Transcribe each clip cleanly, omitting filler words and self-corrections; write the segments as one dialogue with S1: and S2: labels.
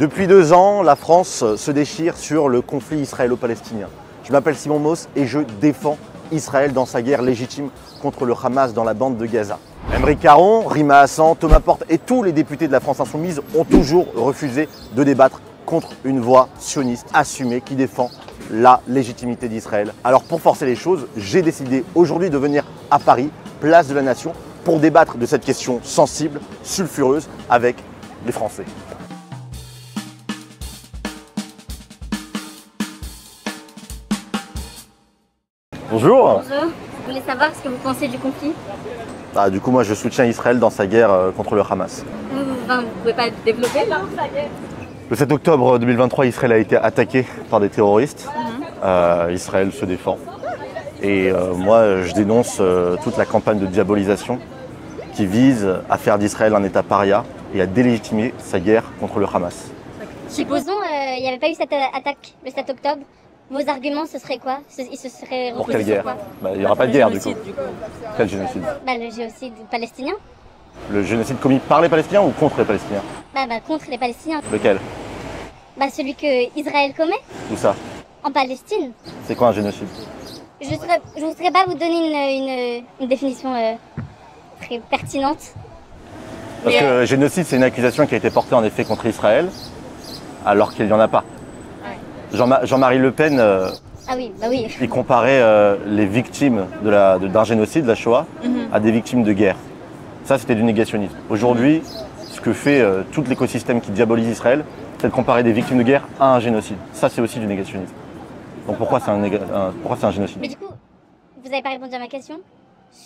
S1: Depuis 2 ans, la France se déchire sur le conflit israélo-palestinien. Je m'appelle Simon Moss et je défends Israël dans sa guerre légitime contre le Hamas dans la bande de Gaza. Aymeric Caron, Rima Hassan, Thomas Porte et tous les députés de la France Insoumise ont toujours refusé de débattre contre une voix sioniste assumée qui défend la légitimité d'Israël. Alors pour forcer les choses, j'ai décidé aujourd'hui de venir à Paris, place de la Nation, pour débattre de cette question sensible, sulfureuse avec les Français. Bonjour.
S2: Bonjour. Je voulais savoir ce que vous pensez du conflit.
S1: Du coup, moi, je soutiens Israël dans sa guerre contre le Hamas.
S2: Vous pouvez pas développer là?
S1: Le 7 octobre 2023, Israël a été attaqué par des terroristes. Israël se défend. Et moi, je dénonce toute la campagne de diabolisation qui vise à faire d'Israël un État paria et à délégitimer sa guerre contre le Hamas.
S2: Supposons il n'y avait pas eu cette attaque le 7 octobre. Vos arguments, ce serait quoi? Ils se seraient
S1: Pour
S2: reposés
S1: quelle
S2: sur
S1: guerre?
S2: quoi?
S1: Il n'y aura pas de guerre du coup. Quel génocide?
S2: Le génocide palestinien.
S1: Le génocide commis par les Palestiniens ou contre les Palestiniens?
S2: Contre les Palestiniens.
S1: Lequel?
S2: Celui que Israël commet
S1: Où ça?
S2: en Palestine.
S1: C'est quoi un génocide?
S2: Je ne voudrais pas vous donner une définition très pertinente.
S1: Parce que génocide, c'est une accusation qui a été portée en effet contre Israël, alors qu'il n'y en a pas. Jean-Marie Le Pen,
S2: Ah oui, oui.
S1: il comparait les victimes d'un génocide, la Shoah, à des victimes de guerre. Ça, c'était du négationnisme. Aujourd'hui, ce que fait tout l'écosystème qui diabolise Israël, c'est de comparer des victimes de guerre à un génocide. Ça, c'est aussi du négationnisme. Donc pourquoi c'est un génocide?
S2: Mais du coup, vous n'avez pas répondu à ma question.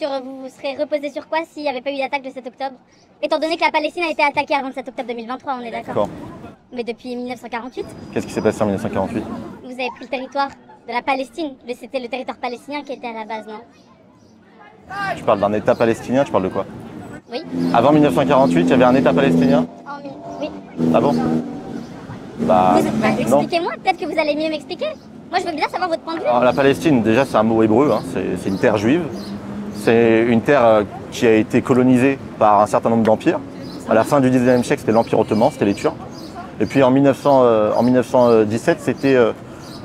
S2: Vous serez reposé sur quoi s'il n'y avait pas eu d'attaque le 7 octobre? Étant donné que la Palestine a été attaquée avant le 7 octobre 2023, on est d'accord? Mais depuis 1948,
S1: Qu'est-ce qui s'est passé en 1948?
S2: vous avez pris le territoire de la Palestine. C'était le territoire palestinien qui était à la base, non?
S1: Tu parles d'un État palestinien, tu parles de quoi?
S2: Oui.
S1: Avant 1948, il y avait un État palestinien?
S2: Oui.
S1: Ah bon? Non.
S2: Expliquez-moi, peut-être que vous allez mieux m'expliquer. Moi, je veux bien savoir votre point de vue.
S1: Alors, la Palestine, déjà, c'est un mot hébreu, hein. C'est une terre juive. C'est une terre qui a été colonisée par un certain nombre d'empires. À la fin du 19e siècle, c'était l'Empire ottoman, c'était les Turcs. Et puis en 1917, c'était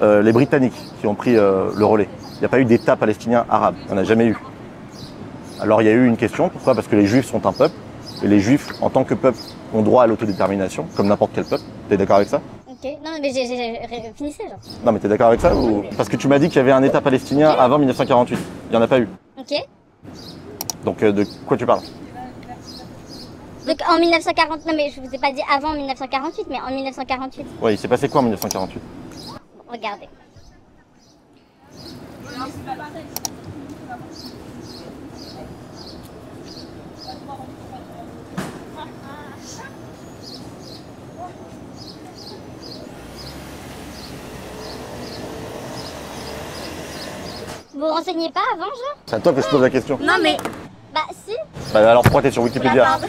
S1: les Britanniques qui ont pris le relais. Il n'y a pas eu d'État palestinien arabe, il n'y en a jamais eu. Alors il y a eu une question, pourquoi? Parce que les Juifs sont un peuple, et les Juifs, en tant que peuple, ont droit à l'autodétermination, comme n'importe quel peuple. T'es d'accord avec ça?
S2: Ok, non mais finissez genre.
S1: Non mais t'es d'accord avec ça ou... Parce que tu m'as dit qu'il y avait un État palestinien avant 1948, il n'y en a pas eu.
S2: Ok.
S1: Donc de quoi tu parles?
S2: Donc en 1940, non mais je vous ai pas dit avant 1948, mais en 1948.
S1: Oui, il s'est passé quoi en 1948?
S2: Regardez. Vous vous renseignez pas avant, genre?
S1: C'est à toi que je pose la question.
S2: Non mais... si.
S1: Alors pourquoi t'es sur Wikipédia?
S2: Pardon.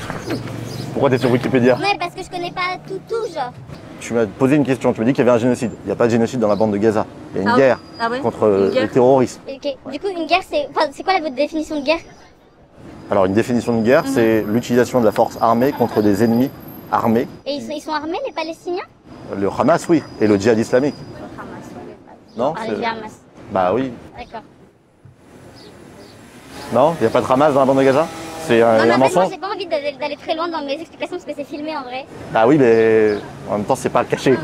S1: Pourquoi t'es sur Wikipédia?
S2: Ouais, parce que je connais pas tout, genre.
S1: Tu m'as posé une question, tu m'as dit qu'il y avait un génocide. Il n'y a pas de génocide dans la bande de Gaza. Il y a une guerre contre les terroristes.
S2: Ok, du coup, une guerre, c'est quoi votre définition de guerre?
S1: Alors une définition de guerre, c'est l'utilisation de la force armée contre des ennemis armés.
S2: Et ils sont armés, les Palestiniens?
S1: Le Hamas, oui, et le djihad islamique.
S2: Le Hamas, oui.
S1: Non?
S2: Le Hamas.
S1: Bah oui.
S2: D'accord.
S1: Non? Il n'y a pas de Hamas dans la bande de Gaza? C'est un mensonge?
S2: Moi, j'ai pas envie d'aller très loin dans mes explications parce que c'est filmé en vrai.
S1: Bah oui, mais en même temps, c'est pas caché.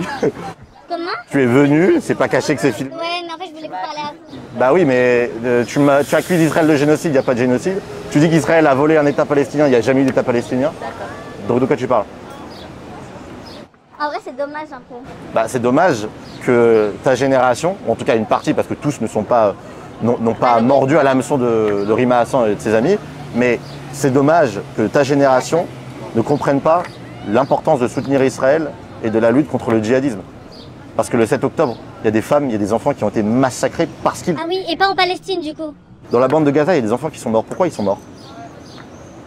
S2: Comment?
S1: Tu es venu, c'est pas caché que c'est filmé.
S2: Ouais, mais en fait, je voulais vous parler à vous.
S1: Bah oui, mais tu accuses Israël de génocide, il n'y a pas de génocide. Tu dis qu'Israël a volé un État palestinien, il n'y a jamais eu d'État palestinien.
S2: D'accord.
S1: Donc de quoi tu parles?
S2: En vrai, c'est dommage un peu.
S1: C'est dommage que ta génération, ou en tout cas une partie, parce que tous n'ont pas mordu à l'hameçon de Rima Hassan et de ses amis, mais c'est dommage que ta génération ne comprenne pas l'importance de soutenir Israël et de la lutte contre le djihadisme. Parce que le 7 octobre, il y a des femmes, il y a des enfants qui ont été massacrés parce qu'ils...
S2: Ah oui, et pas en Palestine du coup?
S1: Dans la bande de Gaza, il y a des enfants qui sont morts. Pourquoi ils sont morts?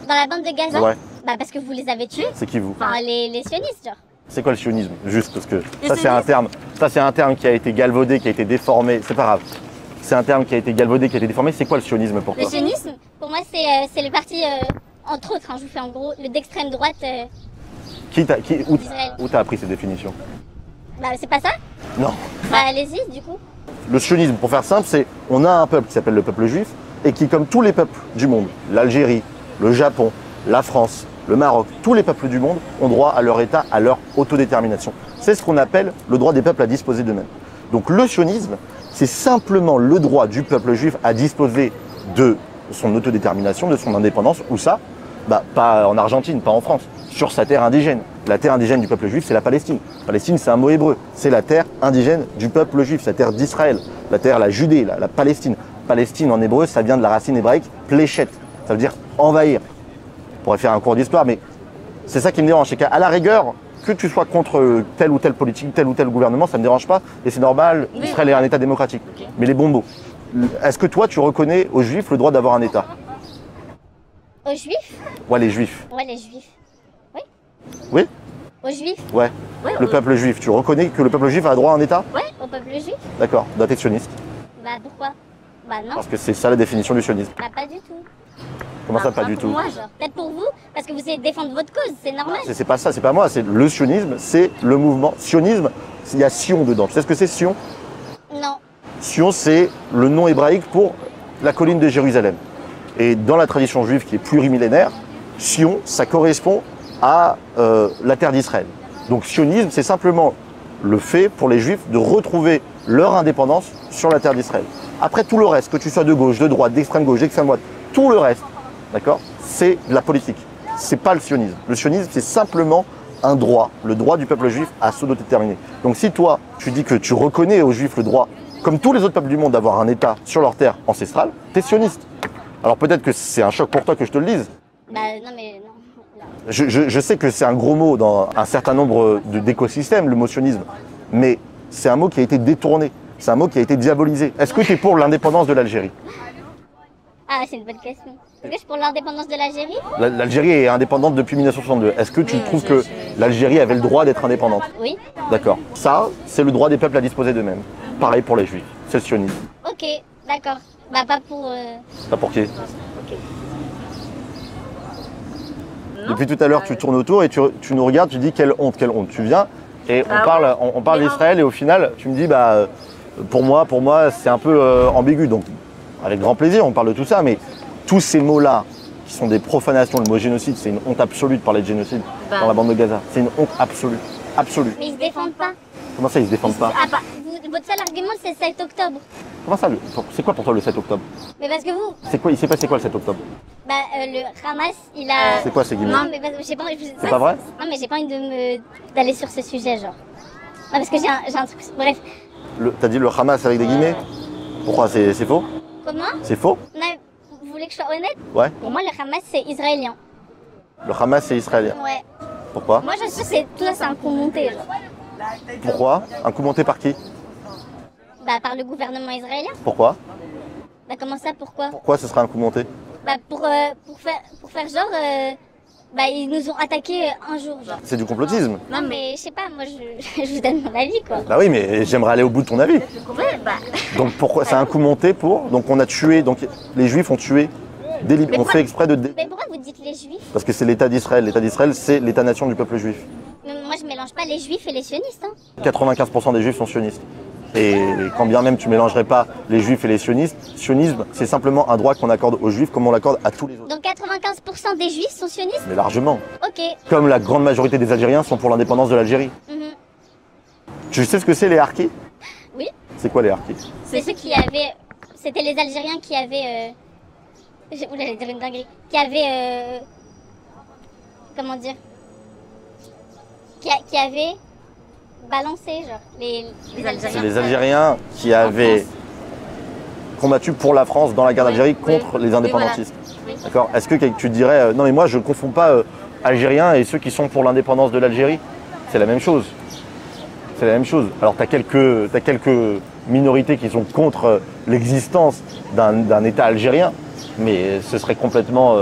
S2: Dans la bande de Gaza?
S1: Ouais.
S2: Parce que vous les avez tués.
S1: C'est qui vous?
S2: Les sionistes, genre.
S1: C'est quoi le sionisme? Juste parce que ça c'est un terme qui a été galvaudé, qui a été déformé. C'est pas grave. C'est un terme qui a été galvaudé, qui a été déformé. C'est quoi le sionisme pour toi?
S2: Le sionisme, pour moi, c'est le parti, entre autres, je vous fais en gros, le d'extrême droite D'Israël.
S1: Où t'as appris ces définitions?
S2: Bah, c'est pas ça?
S1: Non.
S2: Bah, allez-y, du coup.
S1: Le sionisme, pour faire simple, c'est on a un peuple qui s'appelle le peuple juif et qui, comme tous les peuples du monde, l'Algérie, le Japon, la France, le Maroc, tous les peuples du monde ont droit à leur État, à leur autodétermination. C'est ce qu'on appelle le droit des peuples à disposer d'eux-mêmes. Donc le sionisme, c'est simplement le droit du peuple juif à disposer de son autodétermination, de son indépendance. Où ça? Bah, pas en Argentine, pas en France, sur sa terre indigène. La terre indigène du peuple juif, c'est la Palestine. Palestine, c'est un mot hébreu. C'est la terre indigène du peuple juif, sa terre d'Israël, la Judée, la Palestine. Palestine en hébreu, ça vient de la racine hébraïque pléchet. Ça veut dire envahir. On pourrait faire un cours d'histoire, mais c'est ça qui me dérange. C'est qu'à la rigueur, que tu sois contre telle ou telle politique, tel ou tel gouvernement, ça ne me dérange pas. Et c'est normal, Israël est un État démocratique. Okay. Mais les bons mots. Est-ce que toi, tu reconnais aux Juifs le droit d'avoir un État?
S2: Aux Juifs?
S1: Ouais, les Juifs.
S2: Ouais, les Juifs. Oui.
S1: Oui?
S2: Aux Juifs?
S1: Ouais. Le peuple juif. Tu reconnais que le peuple juif a droit à un État?
S2: Ouais, au peuple juif.
S1: D'accord. Bah, t'es sioniste.
S2: Bah, pourquoi? Bah, non.
S1: Parce que c'est ça la définition du sionisme.
S2: Bah, pas du tout.
S1: Comment ça, pas du tout?
S2: Moi, genre. Peut-être pour vous, parce que vous essayez de défendre votre cause, c'est normal.
S1: C'est pas ça, c'est pas moi. C'est le sionisme, c'est le mouvement. Sionisme, il y a Sion dedans. Tu sais ce que c'est Sion?
S2: Non.
S1: Sion, c'est le nom hébraïque pour la colline de Jérusalem. Et dans la tradition juive qui est plurimillénaire, Sion, ça correspond à la terre d'Israël. Donc sionisme, c'est simplement le fait pour les juifs de retrouver leur indépendance sur la terre d'Israël. Après tout le reste, que tu sois de gauche, de droite, d'extrême gauche, d'extrême droite, tout le reste, d'accord, c'est de la politique. C'est pas le sionisme. Le sionisme, c'est simplement un droit, le droit du peuple juif à s'autodéterminer. Donc si toi, tu dis que tu reconnais aux juifs le droit, comme tous les autres peuples du monde, d'avoir un État sur leur terre ancestrale, t'es sioniste. Alors peut-être que c'est un choc pour toi que je te le dise.
S2: Bah non mais non.
S1: Je sais que c'est un gros mot dans un certain nombre d'écosystèmes, le mot sionisme, mais c'est un mot qui a été détourné, c'est un mot qui a été diabolisé. Est-ce que tu es pour l'indépendance de l'Algérie?
S2: Ah, c'est une bonne question. Est-ce que je suis pour l'indépendance de l'Algérie?
S1: L'Algérie est indépendante depuis 1962. Est-ce que tu trouves que l'Algérie avait le droit d'être indépendante?
S2: Oui.
S1: D'accord. Ça, c'est le droit des peuples à disposer d'eux-mêmes. Pareil pour les Juifs, c'est le sionisme.
S2: Ok, d'accord. Bah pas pour...
S1: Pas pour qui? Depuis tout à l'heure, tu tournes autour et tu nous regardes, tu dis quelle honte, quelle honte. Tu viens et on parle d'Israël et au final, tu me dis, bah, pour moi, c'est un peu ambigu. Donc, avec grand plaisir, on parle de tout ça, mais tous ces mots-là, qui sont des profanations, le mot génocide, c'est une honte absolue de parler de génocide dans la bande de Gaza. C'est une honte absolue, absolue.
S2: Mais ils se défendent pas.
S1: Comment ça, ils se défendent pas?
S2: Ah bah, votre seul argument, c'est 7 octobre.
S1: Comment ça, c'est quoi pour toi le 7 octobre?
S2: Mais parce que vous...
S1: C'est quoi, il s'est passé quoi le 7 octobre?
S2: Bah, le Hamas, il a...
S1: C'est quoi ces guillemets?
S2: Non, mais parce que j'ai pas envie...
S1: C'est pas vrai?
S2: Non, mais j'ai pas envie d'aller sur ce sujet, genre. Non, parce que j'ai un truc... Bref.
S1: T'as dit le Hamas avec des guillemets? Pourquoi? C'est faux?
S2: Comment?
S1: C'est faux?
S2: Non, vous voulez que je sois honnête?
S1: Ouais.
S2: Pour moi, le Hamas, c'est israélien.
S1: Le Hamas, c'est israélien?
S2: Ouais.
S1: Pourquoi?
S2: Moi, je sais que tout ça, c'est un coup monté, genre.
S1: Pourquoi? Un coup monté par qui?
S2: Bah, par le gouvernement israélien.
S1: Pourquoi?
S2: Bah, comment ça, pourquoi?
S1: Pourquoi ce serait un coup monté?
S2: Bah, pour faire genre... bah, ils nous ont attaqués un jour, genre.
S1: C'est du complotisme.
S2: Non, mais je sais pas, moi, je vous donne mon avis, quoi.
S1: Bah oui, mais j'aimerais aller au bout de ton avis.
S2: Ouais, bah...
S1: Donc pourquoi? C'est un coup monté pour... Donc on a tué... Donc les Juifs ont tué... On fait exprès de...
S2: Mais pourquoi vous dites les Juifs?
S1: Parce que c'est l'État d'Israël. L'État d'Israël, c'est l'État-nation du peuple juif.
S2: Mais moi, je mélange pas les Juifs et les sionistes, hein.
S1: 95% des Juifs sont sionistes. Et quand bien même tu mélangerais pas les Juifs et les sionistes, sionisme, c'est simplement un droit qu'on accorde aux Juifs comme on l'accorde à tous les autres.
S2: Donc 95% des Juifs sont sionistes?
S1: Mais largement.
S2: Ok.
S1: Comme la grande majorité des Algériens sont pour l'indépendance de l'Algérie. Tu sais ce que c'est les harkis?
S2: Oui.
S1: C'est quoi les harkis?
S2: C'est ceux qui avaient... C'était les Algériens qui avaient... Oula, j'allais dire une dinguerie. Qui avaient... Comment dire? Qui avaient... balancé, genre, les Algériens.
S1: C'est les Algériens qui avaient combattu pour la France dans la guerre d'Algérie contre les indépendantistes.
S2: Oui.
S1: D'accord? Est-ce que tu dirais, non mais moi je ne confonds pas Algériens et ceux qui sont pour l'indépendance de l'Algérie? C'est la même chose. C'est la même chose. Alors tu as quelques minorités qui sont contre l'existence d'un État algérien, mais ce serait complètement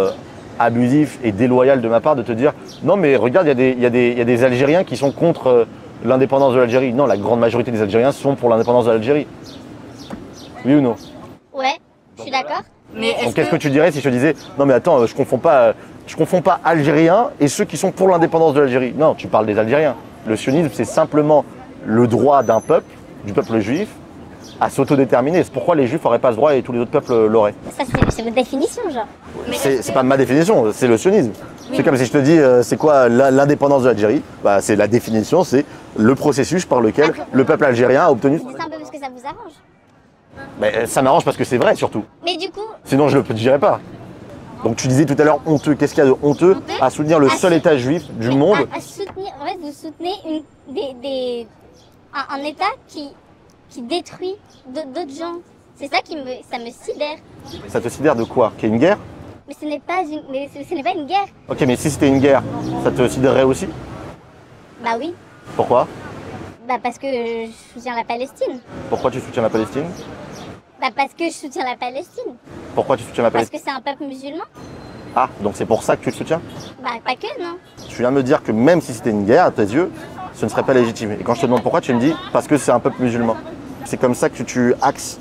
S1: abusif et déloyal de ma part de te dire, non mais regarde, il y a des Algériens qui sont contre... l'indépendance de l'Algérie. Non, la grande majorité des Algériens sont pour l'indépendance de l'Algérie. Oui ou non?
S2: Ouais, je suis d'accord.
S1: Donc qu'est-ce que tu dirais si je te disais, non mais attends, je confonds pas Algériens et ceux qui sont pour l'indépendance de l'Algérie. Non, tu parles des Algériens. Le sionisme, c'est simplement le droit d'un peuple, du peuple juif, à s'autodéterminer. C'est pourquoi les juifs n'auraient pas ce droit et tous les autres peuples l'auraient.
S2: Ça, c'est votre définition, genre.
S1: C'est pas ma définition, c'est le sionisme. Oui. C'est comme si je te dis, c'est quoi l'indépendance de l'Algérie? Bah, c'est la définition, c'est le processus par lequel le peuple algérien a obtenu...
S2: C'est un peu parce que ça vous arrange.
S1: Mais ça m'arrange parce que c'est vrai, surtout.
S2: Mais du coup...
S1: Sinon, je ne le dirais pas. Donc tu disais tout à l'heure honteux. Qu'est-ce qu'il y a de honteux à soutenir le seul État juif du monde?
S2: À soutenir, en fait, vous soutenez un État qui détruit d'autres gens. C'est ça ça me sidère.
S1: Ça te sidère de quoi? Qu'il y ait une guerre?
S2: Mais ce n'est pas une guerre.
S1: Ok, mais si c'était une guerre, ça te sidérerait aussi?
S2: Bah oui.
S1: Pourquoi?
S2: Bah parce que je soutiens la Palestine.
S1: Pourquoi tu soutiens la Palestine?
S2: Bah parce que je soutiens la Palestine.
S1: Pourquoi tu soutiens la Palestine?
S2: Parce que c'est un peuple musulman.
S1: Ah, donc c'est pour ça que tu le soutiens?
S2: Bah pas que, non.
S1: Tu viens de me dire que même si c'était une guerre, à tes yeux, ce ne serait pas légitime. Et quand je te demande pourquoi, tu me dis parce que c'est un peuple musulman. C'est comme ça que tu axes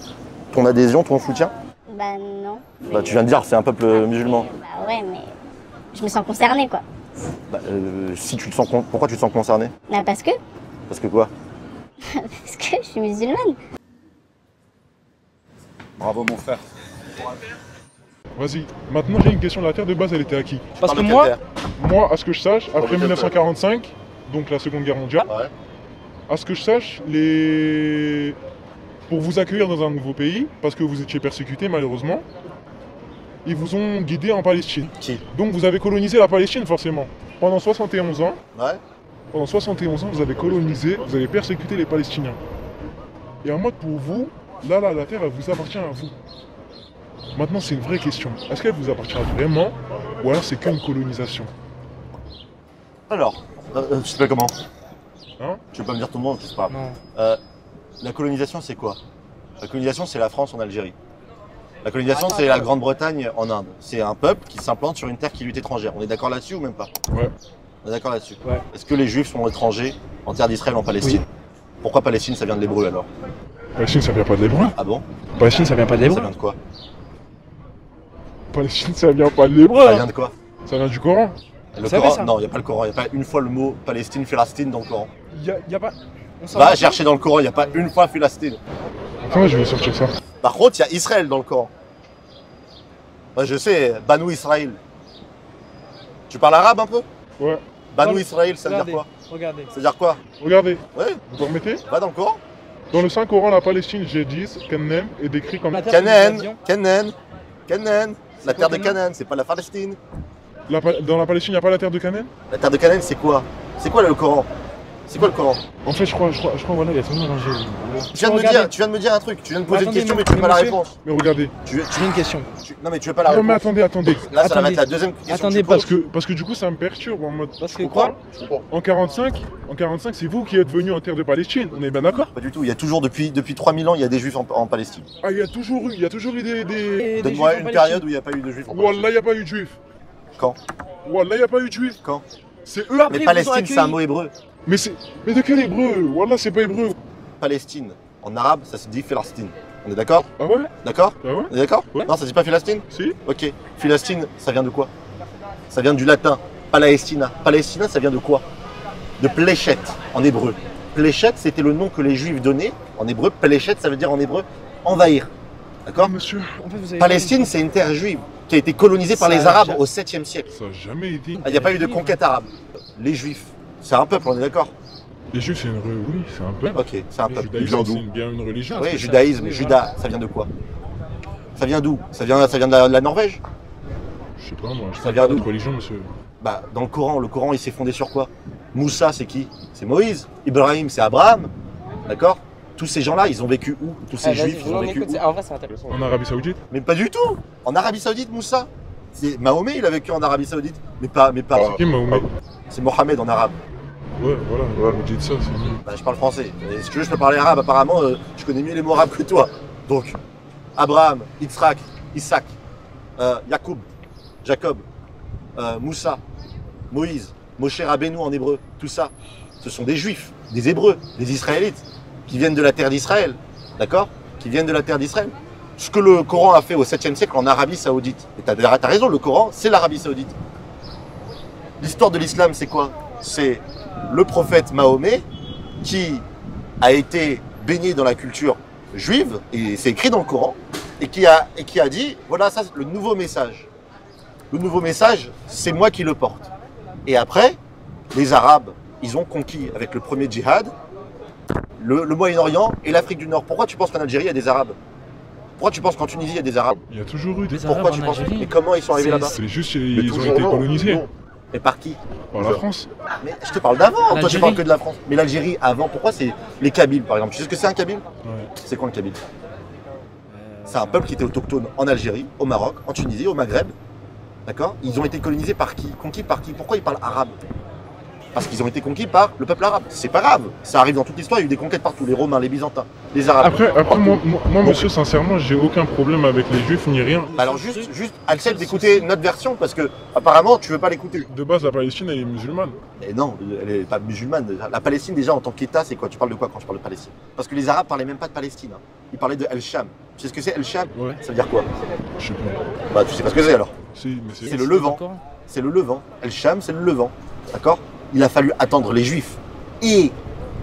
S1: ton adhésion, ton soutien?
S2: Bah non.
S1: Bah tu viens de dire c'est un peuple musulman.
S2: Bah ouais, mais je me sens concernée, quoi.
S1: Bah, si tu te sens pourquoi tu te sens concerné?
S2: Bah parce que.
S1: Parce que quoi?
S2: Parce que je suis musulmane.
S3: Bravo mon frère.
S4: Vas-y, maintenant j'ai une question. La terre de base, elle était à qui?
S3: Parce que moi,
S4: à ce que je sache, après 1945, donc la Seconde Guerre mondiale,
S1: Ouais.
S4: à ce que je sache, pour vous accueillir dans un nouveau pays, parce que vous étiez persécutés malheureusement, ils vous ont guidé en Palestine.
S1: Qui?
S4: Donc vous avez colonisé la Palestine forcément. Pendant 71 ans,
S1: Ouais.
S4: vous avez colonisé, vous avez persécuté les Palestiniens. Et en mode pour vous, là, la terre, elle vous appartient à vous. Maintenant, c'est une vraie question. Est-ce qu'elle vous appartient vraiment ou alors c'est qu'une colonisation?
S1: Alors, tu t'appelles comment?
S4: Hein?
S1: Tu veux pas me dire ton nom, c'est pas grave.
S3: non.
S1: La colonisation, c'est quoi? La colonisation, c'est la France en Algérie. La colonisation, c'est la Grande-Bretagne en Inde. C'est un peuple qui s'implante sur une terre qui lui est étrangère. On est d'accord là-dessus ou même pas?
S4: Ouais.
S1: On est d'accord là-dessus.
S3: Ouais.
S1: Est-ce que les Juifs sont étrangers en terre d'Israël, en Palestine? Pourquoi Palestine, ça vient de l'hébreu alors?
S4: Palestine, ça vient pas de l'hébreu.
S1: Ah bon?
S3: Palestine, ça vient pas de
S1: Ça
S3: l'hébreu.
S1: vient de quoi?
S4: Palestine, ça vient pas de l'hébreu.
S1: Ça vient de quoi?
S4: Ça vient du Coran.
S1: Le
S3: savez
S1: Coran?
S3: ça?
S1: Non, il n'y a pas le Coran. Il n'y a pas une fois le mot Palestine, Philistine dans le Coran.
S3: Y a pas. On s'en
S1: Va
S3: va
S1: chercher dans le Coran, il n'y a pas une fois Philistine.
S4: Attends, je vais sortir ça.
S1: Par contre, il y a Israël dans le Coran. Moi, je sais, Banu Israël. Tu parles arabe un peu?
S4: Ouais.
S1: Banu Israël, ça veut dire
S3: Regardez,
S1: quoi?
S3: regardez.
S1: Ça veut dire quoi?
S4: Regardez,
S1: Ouais,
S4: vous permettez?
S1: va dans le Coran.
S4: Dans le Saint-Coran, la Palestine, j'ai dit, Canaan, est décrit comme
S3: La terre que nous
S1: Canaan,
S3: avions.
S1: Canaan, Canaan. La terre de
S3: Canaan
S1: Canaan, c'est pas la Palestine.
S4: Dans la Palestine, il n'y a pas la terre de Canaan?
S1: La terre de Canaan, c'est quoi? C'est quoi le Coran? C'est quoi le Coran?
S4: En fait, je crois, voilà, il y a tellement d'ingé.
S1: Tu viens de me dire un truc. Tu viens de me poser une
S3: Attendez,
S1: question, mais tu veux pas la
S4: monsieur.
S1: réponse.
S4: Mais regardez.
S3: J'ai une question.
S1: Non, mais tu veux pas la
S4: Non, mais
S1: réponse.
S4: attendez.
S1: Là, ça va
S3: Attendez.
S1: être la deuxième question.
S3: Attendez,
S1: que tu poses.
S4: Parce que du coup, ça me perturbe en mode.
S3: Parce que
S1: Je comprends.
S3: quoi?
S1: Je comprends.
S4: En 45, c'est vous qui êtes venus en terre de Palestine. On est bien d'accord?
S1: Pas du tout. Il y a toujours, depuis 3000 ans, il y a des juifs en Palestine.
S4: Ah, il y a toujours eu des.
S3: Des
S1: Donne-moi
S3: Juifs en
S1: une
S3: Palestine.
S1: période où il n'y a pas eu de juifs en Palestine.
S4: Wallah, il n'y a pas eu de juifs.
S1: Quand?
S4: Wallah, il n'y a pas eu de juifs.
S1: Quand?
S4: C'est eux.
S3: Après,
S1: Mais
S3: ils vous ont
S1: Palestine, c'est un
S3: accueilli.
S1: mot hébreu.
S4: Mais de quel hébreu? Wallah, c'est pas hébreu.
S1: Palestine, en arabe, ça se dit Philistine. On est d'accord?
S4: Ah ouais?
S1: D'accord?
S4: Ah ouais?
S1: On est d'accord?
S4: Ouais.
S1: Non, ça se dit pas Philistine?
S4: Si?
S1: Ok. Philistine, ça vient de quoi? Ça vient du latin. Palestina. Palestina, ça vient de quoi? De Pléchet, en hébreu. Pléchet, c'était le nom que les juifs donnaient. En hébreu, Pléchet, ça veut dire en hébreu envahir. D'accord?
S4: Monsieur,
S3: En fait, vous avez
S1: Palestine, c'est une terre juive qui a été colonisée par
S3: Ça
S1: les
S3: a
S1: Arabes
S3: ja-
S1: au 7e siècle.
S4: ça n'a jamais été.
S1: Il n'y a pas eu de conquête arabe. Les juifs, c'est un peuple, on est d'accord?
S4: Les juifs, c'est oui, c'est un peuple.
S1: Ok, c'est un
S4: Le
S1: peuple. Ils
S4: judaïsme,
S1: viennent
S4: c'est
S1: d'où?
S4: bien une religion.
S1: Oui,
S4: c'est
S1: judaïsme,
S3: Oui,
S1: Juda, ça vient de quoi? Ça vient d'où? Ça vient de la Norvège?
S4: Je sais pas, moi. Je
S1: Ça
S4: sais
S1: vient
S4: pas
S1: d'où?
S4: notre religion, monsieur.
S1: Bah, dans le Coran, il s'est fondé sur quoi? Moussa, c'est qui? C'est Moïse. Ibrahim, c'est Abraham. D'accord? Tous ces gens-là, ils ont vécu où? Tous ces juifs, ils ont vécu où?
S3: En vrai, c'est intéressant.
S4: En Arabie Saoudite?
S1: Mais pas du tout! En Arabie Saoudite, Moussa? C'est Mahomet, il a vécu en Arabie Saoudite. Mais pas.
S4: C'est qui Mahomet?
S1: C'est Mohamed en arabe.
S4: Ouais, voilà, vous dites ça, c'est mieux.
S1: Bah, je parle français. Et si tu veux, je peux parler arabe. Apparemment, je connais mieux les mots arabes que toi. Donc, Abraham, Yitzhak, Isaac, Yacoub, Jacob, Moussa, Moïse, Moshe Rabbeinu en hébreu, tout ça, ce sont des juifs, des hébreux, des israélites, qui viennent de la terre d'Israël. D'accord? Qui viennent de la terre d'Israël. ce que le Coran a fait au 7e siècle en Arabie Saoudite. Et t'as raison, le Coran, c'est l'Arabie Saoudite. L'histoire de l'islam, c'est quoi? C'est le prophète Mahomet qui a été baigné dans la culture juive, et c'est écrit dans le Coran, et qui a dit, voilà, ça c'est le nouveau message. Le nouveau message, c'est moi qui le porte. Et après, les Arabes, ils ont conquis avec le premier djihad, le Moyen-Orient et l'Afrique du Nord. Pourquoi tu penses qu'en Algérie, il y a des Arabes? Pourquoi tu penses qu'en Tunisie, il y a des Arabes?
S4: Il y a toujours eu des
S1: Pourquoi tu penses? Et comment ils sont arrivés là-bas?
S4: C'est juste ils ont été colonisés.
S1: Et par qui?
S4: Par la France.
S1: Mais je te parle d'avant, toi tu parles que de la France. Mais l'Algérie, avant, pourquoi c'est les Kabyles par exemple? Tu sais ce que c'est un Kabyle?
S4: Ouais.
S1: C'est quoi le Kabyle? C'est un peuple qui était autochtone en Algérie, au Maroc, en Tunisie, au Maghreb. D'accord? Ils ont été colonisés par qui? Conquis par qui? Pourquoi ils parlent arabe? Parce qu'ils ont été conquis par le peuple arabe. C'est pas grave, ça arrive dans toute l'histoire, il y a eu des conquêtes partout, les Romains, les Byzantins, les Arabes.
S4: Après moi monsieur, sincèrement, j'ai aucun problème avec les juifs ni rien.
S1: Bah alors juste accepte d'écouter notre version parce que apparemment tu veux pas l'écouter.
S4: De base, la Palestine, elle est musulmane.
S1: Mais non, elle est pas musulmane. La Palestine déjà en tant qu'État, c'est quoi? Tu parles de quoi quand tu parles de Palestine? Parce que les Arabes parlaient même pas de Palestine. Hein. Ils parlaient de El-Sham. Tu sais ce que c'est El-Sham?
S4: Ouais.
S1: Ça veut dire quoi?
S4: Je sais pas.
S1: Bah tu sais pas ce que c'est alors?
S4: Si, mais
S1: C'est le Levant. C'est le Levant. El-Sham, c'est le Levant. D'accord? Il a fallu attendre les Juifs et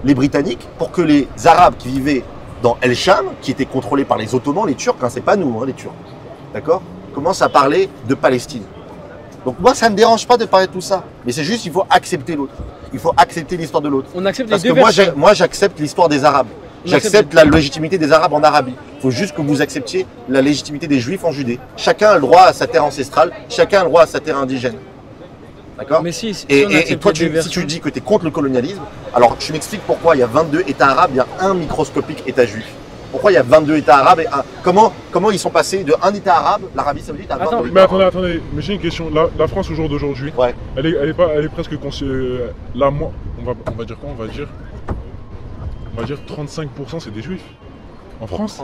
S1: les Britanniques pour que les Arabes qui vivaient dans El-Sham, qui étaient contrôlés par les Ottomans, les Turcs, hein, c'est pas nous, hein, les Turcs, d'accord, commencent à parler de Palestine. Donc moi, ça ne me dérange pas de parler de tout ça, mais c'est juste qu'il faut accepter l'autre. Il faut accepter l'histoire de l'autre.
S3: On accepte
S1: Parce
S3: les
S1: que
S3: deux versions.
S1: moi, j'accepte l'histoire des Arabes. J'accepte la légitimité des Arabes en Arabie. Il faut juste que vous acceptiez la légitimité des Juifs en Judée. Chacun a le droit à sa terre ancestrale, chacun a le droit à sa terre indigène. D'accord?
S3: Mais si on
S1: Et
S3: accepte
S1: toi,
S3: les deux
S1: si tu
S3: versions-
S1: dis que tu es contre le colonialisme, alors je m'explique pourquoi il y a 22 États arabes, il y a un microscopique État juif. Pourquoi il y a 22 États arabes et un... Comment ils sont passés de un État arabe, l'Arabie Saoudite, à 22
S4: Mais
S1: États arabes?
S4: attendez, mais j'ai une question. La France au jour d'aujourd'hui,
S1: Ouais.
S4: elle est presque là, moi, on va dire quoi? On va dire 35% c'est des juifs. En France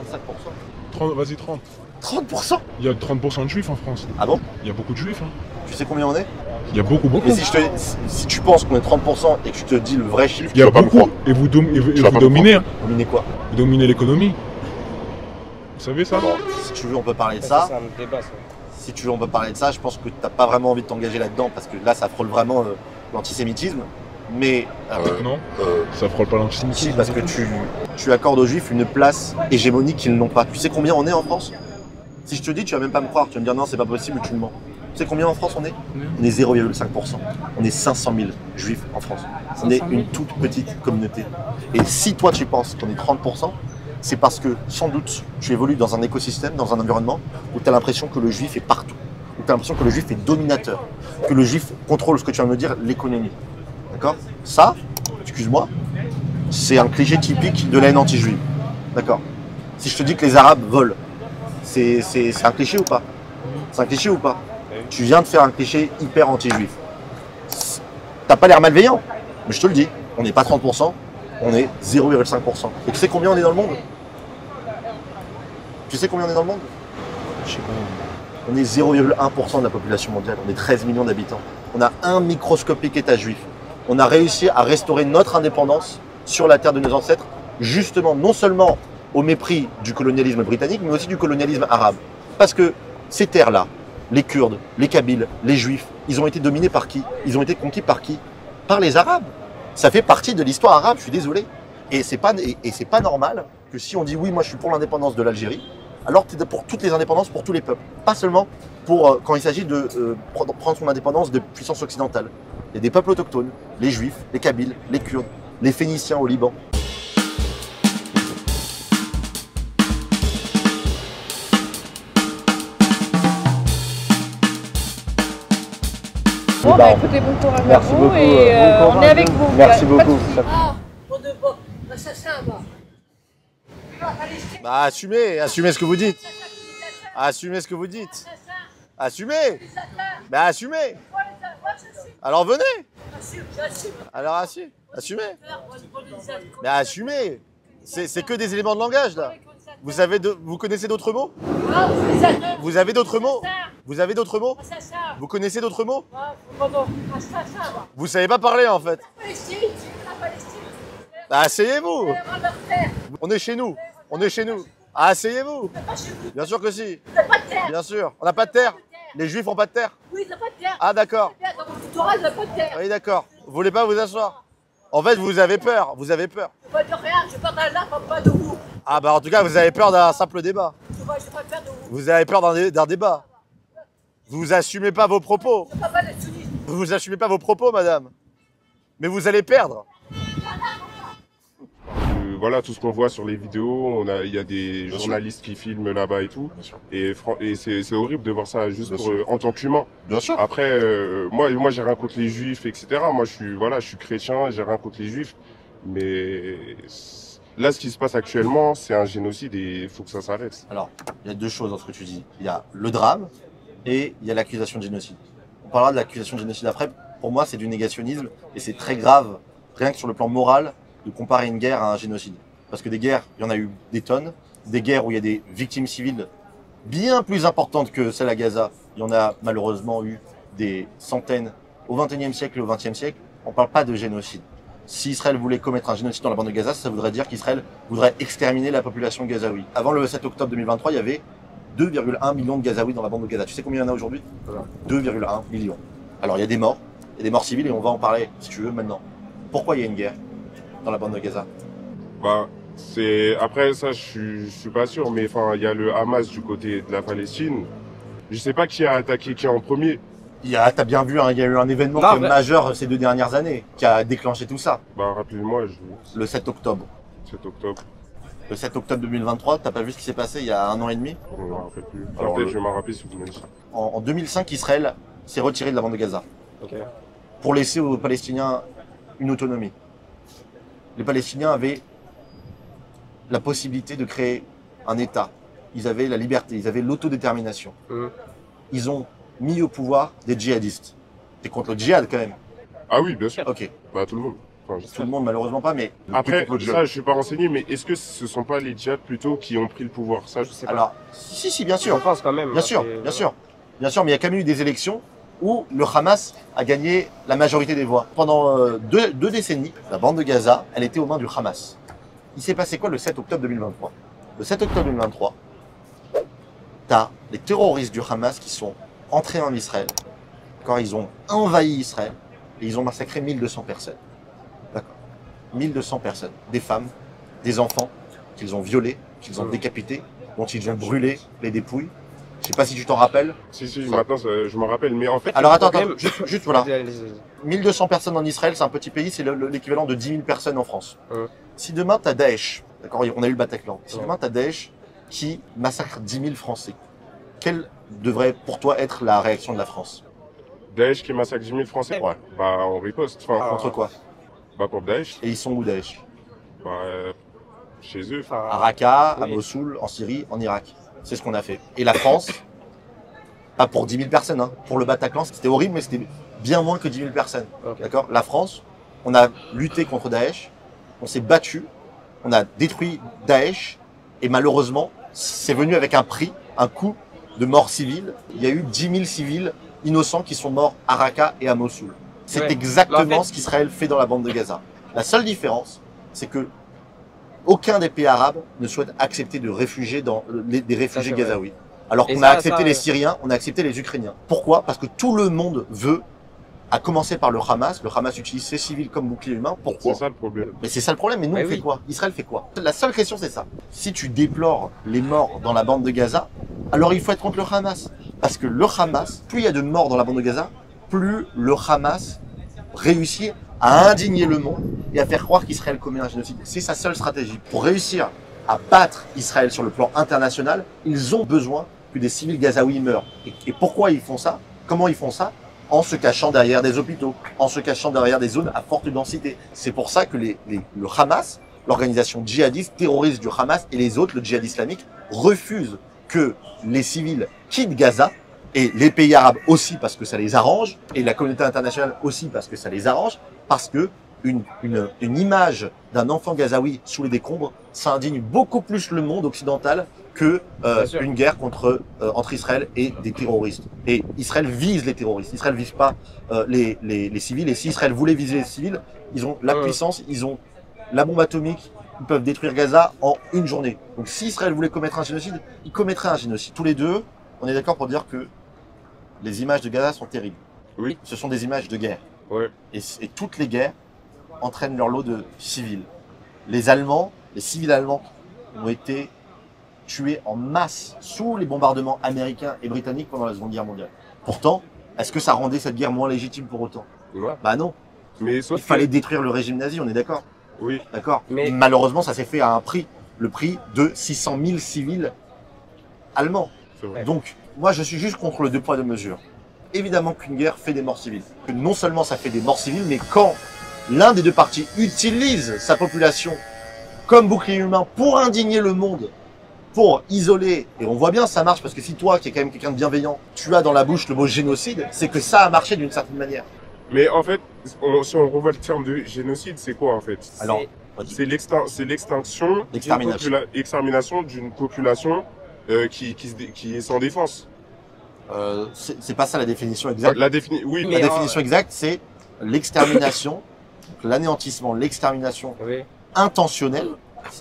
S1: 35%.
S4: Vas-y, 30.
S1: 30%?
S4: Il y a 30% de juifs en France.
S1: Ah bon?
S4: Il y a beaucoup de juifs. Hein.
S1: Tu sais combien on est?
S4: Il y a beaucoup.
S1: Et si tu penses qu'on est 30% et que je te dis le vrai chiffre,
S4: Il y a
S1: tu vas pas me
S4: beaucoup.
S1: croire.
S4: Et vous
S1: Tu vas pas me
S4: dominez.
S1: croire. Dominez quoi?
S4: Vous dominez l'économie. Vous savez ça?
S1: Bon, si tu veux, on peut parler de ça.
S3: C'est un débat, ça.
S1: Si tu veux, on peut parler de ça. Je pense que t'as pas vraiment envie de t'engager là-dedans parce que là, ça frôle vraiment l'antisémitisme. Mais
S4: Non, ça frôle pas
S1: si,
S4: l'antisémitisme.
S1: parce que tu accordes aux Juifs une place hégémonique qu'ils n'ont pas. Tu sais combien on est en France? Si je te dis, tu vas même pas me croire. Tu vas me dire non, c'est pas possible, tu me mens. Tu sais combien en France on est? On est 0,5%. On est 500 000 Juifs en France. On est une toute petite communauté. Et si toi tu penses qu'on est 30%, c'est parce que sans doute tu évolues dans un écosystème, dans un environnement où tu as l'impression que le Juif est partout. Où tu as l'impression que le Juif est dominateur. Que le Juif contrôle ce que tu viens de me dire, l'économie. D'accord? Ça, excuse-moi, c'est un cliché typique de la haine anti-juive. D'accord? Si je te dis que les Arabes volent, c'est un cliché ou pas? C'est un cliché ou pas? Tu viens de faire un cliché hyper anti-juif. T'as pas l'air malveillant, mais je te le dis, on n'est pas 30%, on est 0,5%. Et tu sais combien on est dans le monde? Tu sais combien on est dans le monde?
S3: Je sais pas.
S1: On est 0,1% de la population mondiale, on est 13 millions d'habitants. On a un microscopique État juif. On a réussi à restaurer notre indépendance sur la terre de nos ancêtres, justement, non seulement au mépris du colonialisme britannique, mais aussi du colonialisme arabe. Parce que ces terres-là, les Kurdes, les Kabyles, les Juifs, ils ont été dominés par qui? Ils ont été conquis par qui? Par les Arabes. Ça fait partie de l'histoire arabe, je suis désolé. Et c'est pas normal que si on dit oui, moi je suis pour l'indépendance de l'Algérie, alors tu es pour toutes les indépendances, pour tous les peuples. Pas seulement pour quand il s'agit de prendre son indépendance de puissance occidentale. Il y a des peuples autochtones, les Juifs, les Kabyles, les Kurdes, les Phéniciens au Liban.
S5: Bon, bah écoutez, bon courage à
S1: Merci
S5: vous
S1: beaucoup,
S5: et
S1: bon
S5: on
S1: courage.
S5: est avec vous.
S1: Merci
S5: Pas de
S1: beaucoup.
S5: soucis.
S1: Bah assumez ce que vous dites. Assumez ce que vous dites. Assumez. Bah assumez. Alors venez. Alors assumez. Mais assumez. C'est que des éléments de langage là. Vous connaissez d'autres mots? Vous avez d'autres mots? Vous avez d'autres mots? Vous connaissez d'autres mots? Vous savez pas parler en fait. Bah asseyez-vous. On est chez nous. On est chez nous. Asseyez-vous. Bien sûr que si.
S5: Vous n'avez pas de terre.
S1: Bien sûr. On n'a pas de terre. Les juifs n'ont pas de terre.
S5: Oui, ils n'ont pas de terre.
S1: Ah d'accord.
S5: Dans votre Torah, ils n'ont pas de terre.
S1: Oui d'accord. Vous voulez pas vous asseoir? En fait, vous avez peur. Vous avez peur.
S5: Je ne pas de rien, je ne pas d'Allah, pas de vous.
S1: Ah bah en tout cas, vous avez peur d'un simple débat.
S5: Je ne pas peur de vous.
S1: Vous avez peur d'un débat. Vous assumez pas vos propos.
S5: Je ne pas les sunnites.
S1: Vous assumez pas vos propos, madame. Mais vous allez perdre.
S6: Voilà, tout ce qu'on voit sur les vidéos, il y a des journalistes qui filment là-bas et tout. Et c'est horrible de voir ça juste en tant qu'humain.
S1: Bien sûr.
S6: Après, moi j'ai rien contre les juifs, etc. Moi je suis chrétien, j'ai rien contre les juifs. Mais là, ce qui se passe actuellement, c'est un génocide et il faut que ça s'arrête.
S1: Alors, il y a deux choses dans ce que tu dis. Il y a le drame et il y a l'accusation de génocide. On parlera de l'accusation de génocide après. Pour moi, c'est du négationnisme et c'est très grave, rien que sur le plan moral, de comparer une guerre à un génocide. Parce que des guerres, il y en a eu des tonnes. Des guerres où il y a des victimes civiles bien plus importantes que celle à Gaza. Il y en a malheureusement eu des centaines au XXIe siècle et au XXe siècle. On ne parle pas de génocide. Si Israël voulait commettre un génocide dans la bande de Gaza, ça voudrait dire qu'Israël voudrait exterminer la population gazaoui. Avant le 7 octobre 2023, il y avait 2,1 millions de Gazaouis dans la bande de Gaza. Tu sais combien il y en a aujourd'hui? 2,1 millions. Alors il y a des morts civils et on va en parler, si tu veux, maintenant. Pourquoi il y a une guerre dans la bande de Gaza?
S6: Bah, après ça, je suis pas sûr, mais enfin, il y a le Hamas du côté de la Palestine. Je sais pas qui a attaqué qui en premier.
S1: T'as bien vu, hein, il y a eu un événement majeur ces 2 dernières années qui a déclenché tout ça.
S6: Bah, rappelez-moi,
S1: Le 7 octobre.
S6: 7 octobre.
S1: Le 7 octobre 2023, t'as pas vu ce qui s'est passé il y a 1 an et demi?
S6: Je me rappelle plus.
S1: Alors,
S6: Peut-être je vais m'en rappeler si vous me dites.
S1: En 2005, Israël s'est retiré de la bande de Gaza.
S3: Ok.
S1: Pour laisser aux Palestiniens une autonomie. Les Palestiniens avaient la possibilité de créer un État. Ils avaient la liberté, ils avaient l'autodétermination. Ils ont mis au pouvoir des djihadistes. T'es contre le djihad quand même?
S6: Ah oui, bien sûr.
S1: Ok.
S6: Bah, tout le monde. Enfin,
S1: Tout le monde malheureusement pas, mais...
S6: Après, ça, je suis pas renseigné, mais est-ce que ce sont pas les djihad plutôt qui ont pris le pouvoir? Ça, je sais pas.
S1: Alors, si, bien sûr.
S3: Je pense quand même.
S1: Bien sûr, bien sûr. Bien sûr, mais il y a quand même eu des élections où le Hamas a gagné la majorité des voix. Pendant deux décennies, la bande de Gaza, elle était aux mains du Hamas. Il s'est passé quoi le 7 octobre 2023? Le 7 octobre 2023, t'as les terroristes du Hamas qui sont entrés en Israël. Quand ils ont envahi Israël, et ils ont massacré 1200 personnes. D'accord. 1200 personnes. Des femmes, des enfants, qu'ils ont violés, qu'ils ont décapités, dont ils ont brûlé les dépouilles. Je sais pas si tu t'en rappelles.
S6: Si, maintenant, je m'en rappelle, mais en fait...
S1: Alors attends,
S3: problème-
S1: juste voilà.
S3: Vas-y, allez-y.
S1: 1200 personnes en Israël, c'est un petit pays, c'est l'équivalent de 10 000 personnes en France.
S3: Ouais.
S1: Si demain t'as Daesh, d'accord, on a eu le Bataclan, si
S3: Ouais.
S1: demain t'as Daesh qui massacre 10 000 Français, quelle devrait pour toi être la réaction de la France?
S6: Daesh qui massacre 10 000 Français?
S1: Ouais.
S6: Bah, on riposte. Enfin,
S1: Contre quoi?
S6: bah, pour Daesh.
S1: Et ils sont où Daesh?
S6: Bah, chez eux.
S1: À Raqqa, à
S3: oui.
S1: Mossoul, en Syrie, en Irak. C'est ce qu'on a fait. Et la France, pas pour 10 000 personnes, hein. Pour le Bataclan, c'était horrible, mais c'était bien moins que 10 000 personnes.
S3: Ok.
S1: D'accord? La France, on a lutté contre Daesh, on s'est battu, on a détruit Daesh, et malheureusement, c'est venu avec un prix, un coût de mort civile. Il y a eu 10 000 civils innocents qui sont morts à Raqqa et à Mossoul. C'est
S3: Ouais.
S1: exactement
S3: En fait-
S1: ce qu'Israël fait dans la bande de Gaza. La seule différence, c'est que aucun des pays arabes ne souhaite accepter de réfugiés des réfugiés
S3: Ça, c'est vrai.
S1: gazaouis. Alors
S3: Et
S1: qu'on
S3: ça,
S1: a accepté
S3: ça,
S1: les Syriens, on a accepté les Ukrainiens. Pourquoi? Parce que tout le monde veut, à commencer par le Hamas. Le Hamas utilise ses civils comme bouclier humain. Pourquoi?
S6: C'est ça le problème.
S1: Mais c'est ça le problème. Mais nous,
S3: Mais
S1: on fait
S3: oui.
S1: quoi? Israël fait quoi? La seule question, c'est ça. Si tu déplores les morts dans la bande de Gaza, alors il faut être contre le Hamas. Parce que le Hamas, plus il y a de morts dans la bande de Gaza, plus le Hamas réussit à indigner le monde et à faire croire qu'Israël commet un génocide. C'est sa seule stratégie. Pour réussir à battre Israël sur le plan international, ils ont besoin que des civils gazaouis meurent. Et pourquoi ils font ça? Comment ils font ça? En se cachant derrière des hôpitaux, en se cachant derrière des zones à forte densité. C'est pour ça que le Hamas, l'organisation djihadiste, terroriste du Hamas et les autres, le djihad islamique, refusent que les civils quittent Gaza, et les pays arabes aussi parce que ça les arrange, et la communauté internationale aussi parce que ça les arrange, parce que une image d'un enfant gazaoui sous les décombres, ça indigne beaucoup plus le monde occidental que
S3: sûr.
S1: une guerre entre Israël et des terroristes. Et Israël vise les terroristes, Israël vise pas les civils, et si Israël voulait viser les civils, ils ont la puissance, ils ont la bombe atomique, ils peuvent détruire Gaza en une journée. Donc si Israël voulait commettre un génocide, il commettrait un génocide. Tous les deux, on est d'accord pour dire que les images de Gaza sont terribles.
S6: Oui.
S1: Ce sont des images de guerre.
S6: Ouais.
S1: Et toutes les guerres entraînent leur lot de civils. Les Allemands, les civils allemands ont été tués en masse sous les bombardements américains et britanniques pendant la Seconde Guerre mondiale. Pourtant, est-ce que ça rendait cette guerre moins légitime pour autant?
S6: Ouais.
S1: Bah non.
S6: Mais
S1: Il
S6: sauf
S1: fallait détruire le régime nazi, on est d'accord?
S6: Oui.
S1: D'accord.
S7: Mais-
S1: Malheureusement, ça s'est fait à un prix. Le prix de 600 000 civils allemands.
S6: C'est vrai.
S1: Donc, moi, je suis juste contre le deux poids, deux mesures. Évidemment qu'une guerre fait des morts civiles. Que non seulement ça fait des morts civiles, mais quand l'un des deux parties utilise sa population comme bouclier humain pour indigner le monde, pour isoler, et on voit bien ça marche, parce que si toi, qui es quand même quelqu'un de bienveillant, tu as dans la bouche le mot génocide, c'est que ça a marché d'une certaine manière.
S6: Mais en fait, si on revoit le terme de génocide, c'est quoi en fait?
S1: Alors,
S6: C'est l'extinction,
S1: L'extermination.
S6: extermination d'une population qui est sans défense.
S1: c'est pas ça la définition exacte.
S6: Oui,
S7: Mais
S1: La définition exacte, c'est l'extermination, donc l'anéantissement, l'extermination
S7: Oui.
S1: intentionnelle,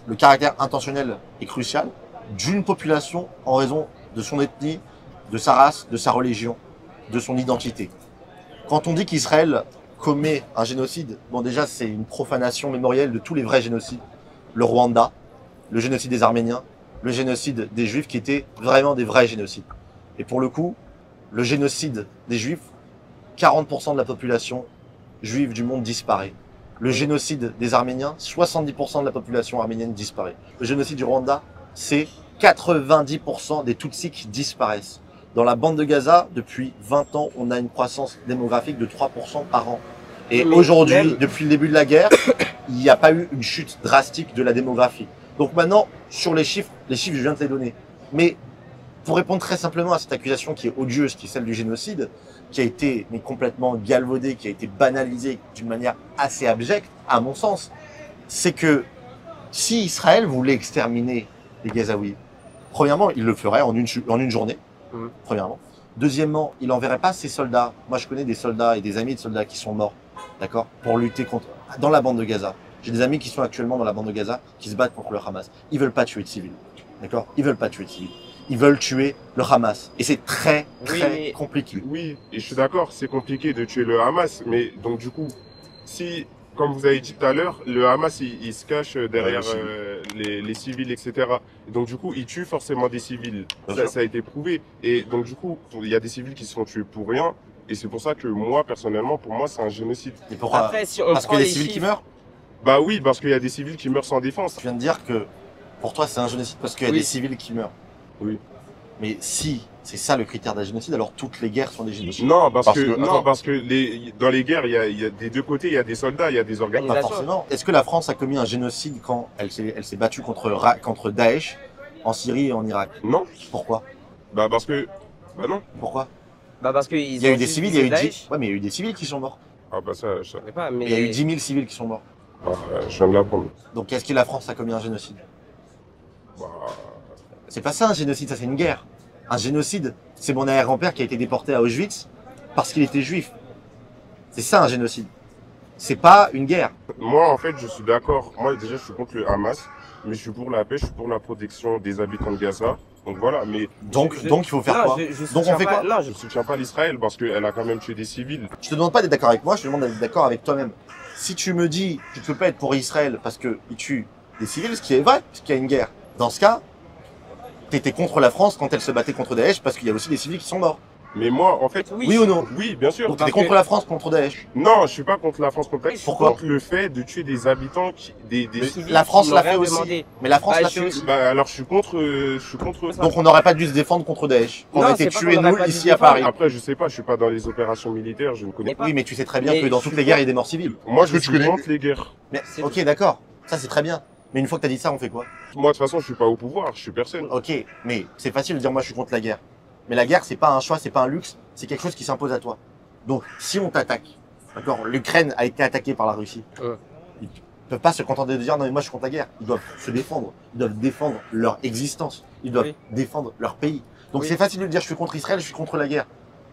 S1: le caractère intentionnel est crucial, d'une population en raison de son ethnie, de sa race, de sa religion, de son identité. Quand on dit qu'Israël commet un génocide, bon déjà c'est une profanation mémorielle de tous les vrais génocides. Le Rwanda, le génocide des Arméniens, le génocide des Juifs qui étaient vraiment des vrais génocides. Et pour le coup, le génocide des Juifs, 40% de la population juive du monde disparaît. Le génocide des Arméniens, 70% de la population arménienne disparaît. Le génocide du Rwanda, c'est 90% des Tutsis qui disparaissent. Dans la bande de Gaza, depuis 20 ans, on a une croissance démographique de 3% par an. Et
S7: Mais
S1: aujourd'hui,
S7: même-
S1: depuis le début de la guerre, il n'y a pas eu une chute drastique de la démographie. Donc maintenant, sur les chiffres, je viens de te les donner. Mais pour répondre très simplement à cette accusation qui est odieuse, qui est celle du génocide, qui a été complètement galvaudée, qui a été banalisée d'une manière assez abjecte, à mon sens, c'est que si Israël voulait exterminer les Gazaouis, premièrement, il le ferait en une journée, premièrement. Deuxièmement, il n'enverrait pas ses soldats. Moi, je connais des soldats et des amis de soldats qui sont morts, d'accord, pour lutter dans la bande de Gaza. J'ai des amis qui sont actuellement dans la bande de Gaza, qui se battent contre le Hamas. Ils veulent pas tuer de civils, d'accord? Ils veulent pas tuer de civils. Ils veulent tuer le Hamas. Et c'est très,
S7: Oui,
S1: très
S7: mais-
S1: compliqué.
S6: Oui, et je suis d'accord, c'est compliqué de tuer le Hamas, mais donc du coup, si, comme vous avez dit tout à l'heure, le Hamas il se cache derrière les civils, etc. Et donc du coup, il tue forcément des civils.
S1: Bien
S6: Ça,
S1: sûr.
S6: ça a été prouvé. Et donc du coup, il y a des civils qui se sont tués pour rien. Et c'est pour ça que moi, personnellement, pour moi, c'est un génocide.
S1: Et pourquoi?
S7: Après, si on
S1: Parce
S7: prend
S1: qu'il y a des
S7: les
S1: civils qui
S7: chiffres-
S1: meurent?
S6: Bah oui, parce qu'il y a des civils qui meurent sans défense.
S1: Je viens de dire que pour toi, c'est un génocide parce qu'il y a
S7: Oui.
S1: des civils qui meurent.
S6: Oui.
S1: Mais si c'est ça le critère d'un génocide, alors toutes les guerres sont des génocides.
S6: Non, parce que
S1: attends,
S6: dans les guerres, il y a des deux côtés, il y a des soldats, il y a des
S1: pas
S7: Organisation.
S1: forcément. Est-ce que la France a commis un génocide quand elle s'est battue contre Daesh en Syrie et en Irak?
S6: Non,
S1: Pourquoi?
S6: bah parce que, bah non.
S1: Pourquoi?
S7: Bah parce qu'ils
S1: Il y a eu des civils, il y a eu
S7: Daesh.
S1: ouais, mais il y a eu des civils qui sont morts.
S6: Ah bah ça,
S7: Je sais pas, mais
S1: Il y a eu 10 000 civils qui sont morts.
S6: je viens de l'apprendre.
S1: Donc est-ce que la France a commis un génocide?
S6: Bah,
S1: C'est pas ça un génocide, ça c'est une guerre. Un génocide, c'est mon arrière-grand-père qui a été déporté à Auschwitz parce qu'il était juif. C'est ça un génocide. C'est pas une guerre.
S6: moi, en fait, je suis d'accord. Moi, déjà, je suis contre le Hamas, mais je suis pour la paix, je suis pour la protection des habitants de Gaza. Donc voilà, mais
S1: Donc
S7: Je-
S1: il faut faire
S7: non,
S1: quoi?
S7: je
S1: Donc on
S7: soutiens
S1: fait
S7: pas-
S1: quoi?
S7: Non,
S6: je ne soutiens pas l'Israël parce qu'elle a quand même tué des civils.
S1: Je te demande pas d'être d'accord avec moi, je te demande d'être d'accord avec toi-même. Si tu me dis que tu peux pas être pour Israël parce qu'il tue des civils, ce qui est vrai, parce qu'il y a une guerre, dans ce cas, t'étais contre la France quand elle se battait contre Daesh parce qu'il y a aussi des civils qui sont morts.
S6: Mais moi, en fait,
S1: Oui ou non?
S6: oui, bien sûr.
S1: Donc
S7: parce
S1: t'étais contre
S7: que-
S1: la France contre Daesh.
S6: Non, je suis pas contre la France contre la. Je suis
S1: Pourquoi?
S6: contre le fait de tuer des habitants, des
S1: Mais
S6: civils.
S1: la France
S7: qui
S1: l'a
S7: n'ont
S1: fait
S7: rien
S1: aussi.
S7: demandé.
S1: Mais la France
S7: Bah,
S1: l'a
S7: je
S1: fait
S7: suis-
S1: aussi.
S6: Bah alors, je suis contre ça.
S1: Donc on n'aurait pas dû se défendre contre Daesh. On
S7: Non,
S1: a été
S7: c'est pas
S1: tués
S7: qu'on aurait
S1: nous
S7: pas dû
S1: ici
S7: se
S1: à
S7: défendre.
S1: Paris.
S6: Après, je sais pas, je suis pas dans les opérations militaires, je ne connais pas.
S1: Oui, mais tu sais très bien
S7: Mais
S1: que dans
S7: je
S1: toutes
S7: suis
S1: les guerres,
S7: pas-
S1: il y a des morts civils.
S6: Moi, je
S4: Est-ce que
S6: suis
S4: tu connais
S6: contre les guerres.
S1: Mais
S7: C'est
S1: ok, d'accord. Ça c'est très bien. Mais une fois que t'as dit ça, on fait quoi?
S6: Moi, de toute façon, je suis pas au pouvoir, je suis personne.
S1: Ok, mais c'est facile de dire moi je suis contre la guerre. Mais la guerre, c'est pas un choix, c'est pas un luxe, c'est quelque chose qui s'impose à toi. Donc, si on t'attaque, d'accord, l'Ukraine a été attaquée par la Russie.
S7: Ouais.
S1: Ils peuvent pas se contenter de dire non mais moi je suis contre la guerre. Ils doivent se défendre. Ils doivent défendre leur existence. Ils doivent
S7: Oui.
S1: défendre leur pays. Donc
S7: Oui.
S1: c'est facile de dire je suis contre Israël, je suis contre la guerre.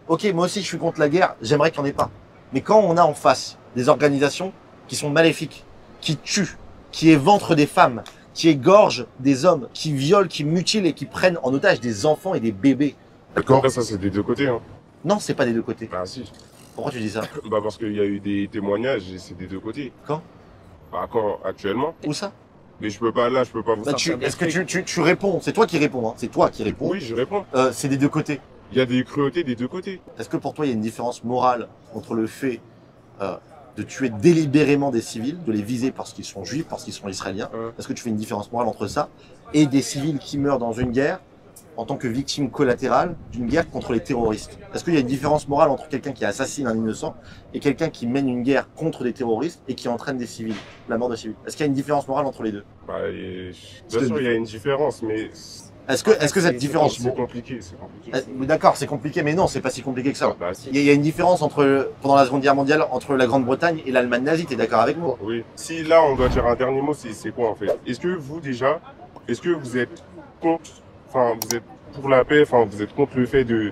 S1: Ok, moi aussi je suis contre la guerre, j'aimerais qu'il n'y en ait pas. Mais quand on a en face des organisations qui sont maléfiques, qui tuent, qui éventrent des femmes, qui égorgent des hommes, qui violent, qui mutilent et qui prennent en otage des enfants et des bébés. D'accord?
S6: Après, ça, c'est des deux côtés. Hein.
S1: Non, c'est pas des deux côtés.
S6: Ah, si.
S1: Pourquoi tu dis ça?
S6: Bah, parce qu'il y a eu des témoignages et c'est des deux côtés.
S1: Quand?
S6: Bah, quand, actuellement.
S1: Où ça?
S6: Mais je peux pas, là, je peux pas vous
S1: Bah,
S6: sortir.
S1: est-ce que tu réponds? C'est toi qui réponds, hein. C'est toi qui réponds.
S6: Oui, je réponds.
S1: C'est des deux côtés.
S6: Il y a des cruautés des deux côtés.
S1: Est-ce que pour toi, il y a une différence morale entre le fait de tuer délibérément des civils, de les viser parce qu'ils sont juifs, parce qu'ils sont israéliens? Est-ce que tu fais une différence morale entre ça et des civils qui meurent dans une guerre en tant que victime collatérale d'une guerre contre les terroristes? Est-ce qu'il y a une différence morale entre quelqu'un qui assassine un innocent et quelqu'un qui mène une guerre contre des terroristes et qui entraîne des civils, la mort de civils? Est-ce qu'il y a une différence morale entre les deux?
S6: Bah, bien sûr, il y a une différence, mais...
S1: Est-ce que cette différence...
S6: C'est compliqué, c'est compliqué.
S1: D'accord, c'est compliqué, mais non, c'est pas si compliqué que ça.
S6: Bah, si.
S1: Il y a une différence pendant la Seconde Guerre mondiale entre la Grande-Bretagne et l'Allemagne nazie, t'es d'accord avec moi?
S6: Oui. Si là, on doit dire un dernier mot, c'est quoi en fait? Est-ce que vous déjà, est-ce que vous êtes contre, enfin vous êtes pour la paix, enfin vous êtes contre le fait de...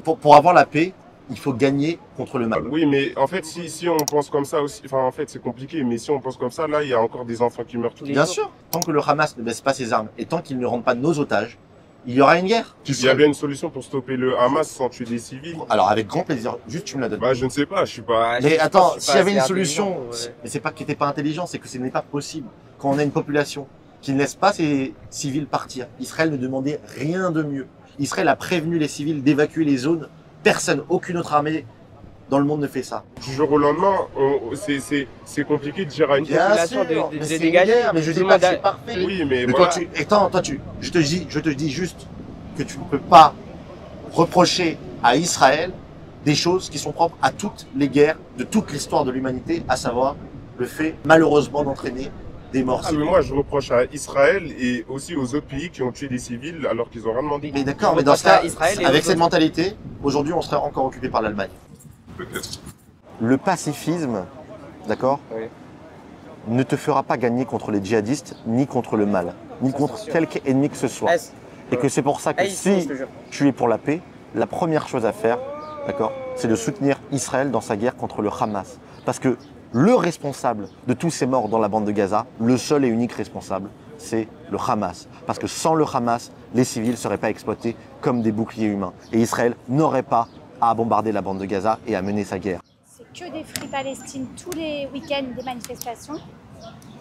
S1: Pour avoir la paix, il faut gagner contre le mal.
S6: Oui, mais en fait, si on pense comme ça aussi, enfin en fait c'est compliqué, mais si on pense comme ça, là il y a encore des enfants qui meurent tous les jours.
S1: Bien sûr, tant que le Hamas ne baisse pas ses armes et tant qu'il ne rend pas nos otages, il y aura une guerre.
S6: Il y a bien une solution pour stopper le Hamas sans tuer des civils.
S1: Alors avec grand plaisir, juste tu me la donnes.
S6: Bah je ne sais pas, je suis pas...
S1: Mais attends, s'il y avait une solution, mais c'est pas que t'es pas intelligent, c'est que ce n'est pas possible. Quand on a une population qui ne laisse pas ses civils partir, Israël ne demandait rien de mieux. Israël a prévenu les civils d'évacuer les zones. Personne, aucune autre armée dans le monde ne fait ça.
S6: Du jour au lendemain, c'est compliqué de dire à une
S1: population mais c'est une guerre, mais je dis pas que c'est parfait.
S6: Oui, mais
S1: voilà. Je te dis juste que tu ne peux pas reprocher à Israël des choses qui sont propres à toutes les guerres de toute l'histoire de l'humanité, à savoir le fait, malheureusement, d'entraîner des morts civils.
S6: Mais moi, je reproche à Israël et aussi aux autres pays qui ont tué des civils alors qu'ils n'ont rien demandé.
S1: Mais d'accord, mais dans ce cas, avec cette mentalité, aujourd'hui, on serait encore occupé par l'Allemagne.
S6: Peut-être.
S1: Le pacifisme, d'accord, ne te fera pas gagner contre les djihadistes, ni contre le mal, ni contre quelque ennemi que ce soit. Et que c'est pour ça que si tu es pour la paix, la première chose à faire, d'accord, c'est de soutenir Israël dans sa guerre contre le Hamas. Parce que le responsable de tous ces morts dans la bande de Gaza, le seul et unique responsable, c'est le Hamas. Parce que sans le Hamas, les civils ne seraient pas exploités comme des boucliers humains. Et Israël n'aurait pas à bombarder la bande de Gaza et à mener sa guerre.
S7: C'est que des Free Palestine tous les week-ends, des manifestations.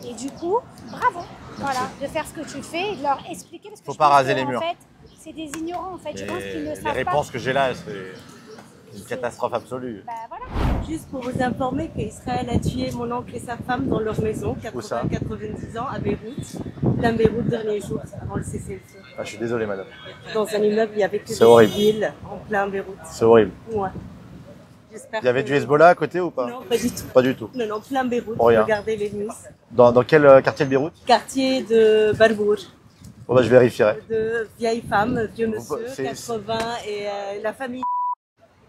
S7: Et du coup, bravo, voilà, de faire ce que tu fais et de leur expliquer. Parce que
S1: faut pas raser les murs.
S7: En fait, c'est des ignorants, en fait. Je pense qu'ils ne savent pas.
S1: Les réponses que j'ai là, c'est une catastrophe absolue.
S7: Bah, voilà.
S5: Juste pour vous informer qu'Israël a tué mon oncle et sa femme dans leur maison, 80-90 ans, à Beyrouth. Plein Beyrouth, dernier jour, avant le cessez-le-feu.
S1: Ah, je suis désolé, madame.
S5: Dans un immeuble, il n'y avait que des civils en plein Beyrouth.
S1: C'est horrible.
S5: Ouais.
S1: Il y avait du Hezbollah à côté ou pas?
S5: Non, pas du tout.
S1: Pas du tout.
S5: Non, non, plein Beyrouth.
S1: Regardez
S5: les news.
S1: Dans quel quartier de Beyrouth?
S5: Quartier de Barbour.
S1: Bon, bah, je vérifierai.
S5: De vieilles femmes, vieux monsieur, 80 et la famille.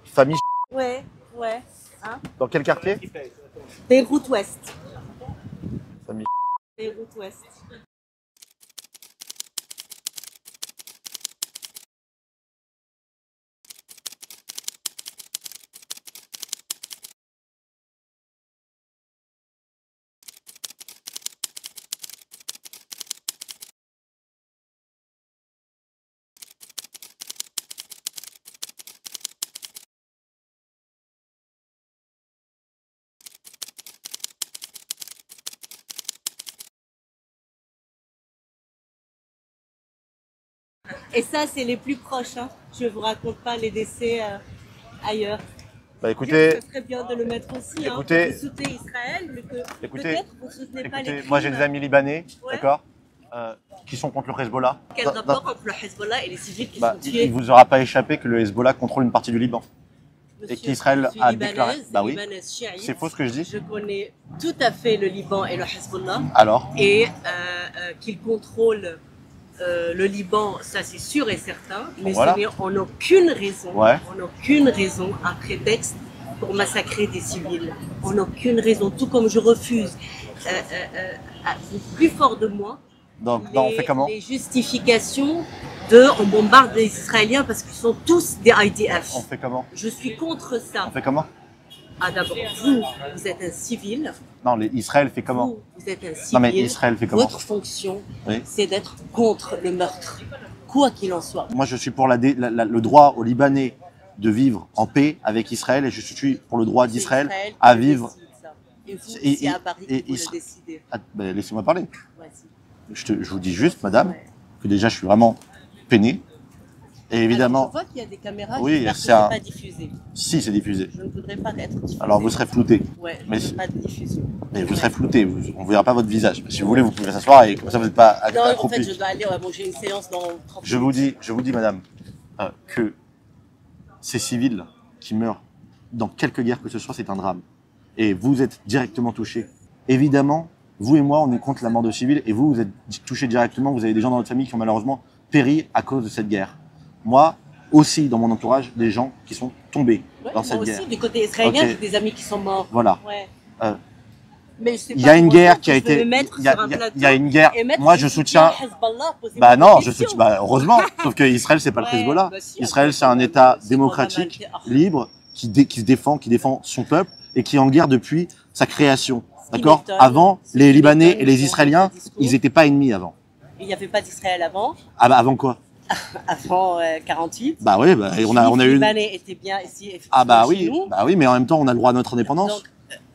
S1: Famille.
S5: Ouais, ouais. Hein?
S1: Dans quel quartier?
S5: Beyrouth Ouest.
S1: Famille.
S5: Beyrouth Ouest. Et ça, c'est les plus proches. Hein. Je ne vous raconte pas les décès ailleurs.
S1: Bah écoutez,
S5: c'est très bien de le mettre aussi.
S1: Écoutez,
S5: vous soutenez Israël, mais que peut-être vous ne soutenez pas les crimes.
S1: Moi j'ai des amis libanais, d'accord, qui sont contre le Hezbollah.
S5: Quel rapport entre le Hezbollah et les civils qui sont tués?
S1: Il ne vous aura pas échappé que le Hezbollah contrôle une partie du Liban. Et qu'Israël a déclaré. Bah oui, c'est faux ce que je dis.
S5: Je connais tout à fait le Liban et le Hezbollah.
S1: Alors?
S5: Et qu'ils contrôlent le Liban, ça c'est sûr et certain, mais
S1: voilà.
S5: Ce n'est en aucune raison un prétexte pour massacrer des civils. En aucune raison, tout comme je refuse, plus fort de moi,
S1: donc, on fait comment?
S5: Les justifications de on bombarde les Israéliens parce qu'ils sont tous des IDF.
S1: On fait comment?
S5: Je suis contre ça.
S1: On fait comment?
S5: Ah, d'abord, vous êtes un civil.
S1: Non, Israël fait comment?
S5: Vous êtes un civil.
S1: Non, mais Israël fait comment?
S5: Votre fonction,
S1: Oui.
S5: c'est d'être contre le meurtre, quoi qu'il en soit.
S1: Moi, je suis pour le droit aux Libanais de vivre en paix avec Israël et je suis pour le droit d'Israël à vivre.
S5: Et vous, ici à Paris, vous le décidez.
S1: Ah, ben, laissez-moi parler.
S5: Vas-y.
S1: Je vous dis juste, madame, que déjà, je suis vraiment peiné. Et évidemment.
S5: Alors, je vois qu'il y a des caméras,
S1: oui,
S5: c'est pas diffusé.
S1: Si, c'est diffusé.
S5: Je ne voudrais pas être diffusé.
S1: Alors, vous serez flouté.
S5: Ouais,
S1: mais
S5: je veux pas de diffusion.
S1: Mais vous serez flouté, on ne verra pas votre visage. Si vous voulez, vous pouvez s'asseoir et comme ça, vous n'êtes pas accroupi.
S5: Non, en fait, je dois aller, bon, j'ai une séance dans 30 minutes.
S1: Je vous dis, madame, que ces civils qui meurent dans quelque guerre que ce soit, c'est un drame. Et vous êtes directement touchés. Évidemment, vous et moi, on est contre la mort de civils et vous êtes touchés directement. Vous avez des gens dans votre famille qui ont malheureusement péri à cause de cette guerre. Moi, aussi, dans mon entourage, des gens qui sont tombés dans cette guerre.
S5: Moi aussi, du côté israélien, j'ai des amis qui sont morts.
S1: Voilà.
S5: Ouais.
S1: Mais il y a une guerre qui a été. Il y a une guerre. Moi, je soutiens. Bah non, je soutiens. Bah heureusement. Sauf que Israël, c'est pas le Hezbollah. Israël, c'est un État démocratique, libre, qui se défend, qui défend son peuple et qui est en guerre depuis sa création. D'accord? Avant, les Libanais et les Israéliens, ils n'étaient pas ennemis avant.
S5: Il n'y avait pas d'Israël avant.
S1: Ah bah avant quoi?
S5: Avant 48.
S1: Bah oui, bah, on a eu.
S5: Les Libanais étaient bien ici.
S1: Ah bah oui, bah oui, mais en même temps, on a le droit à notre indépendance.
S5: Donc,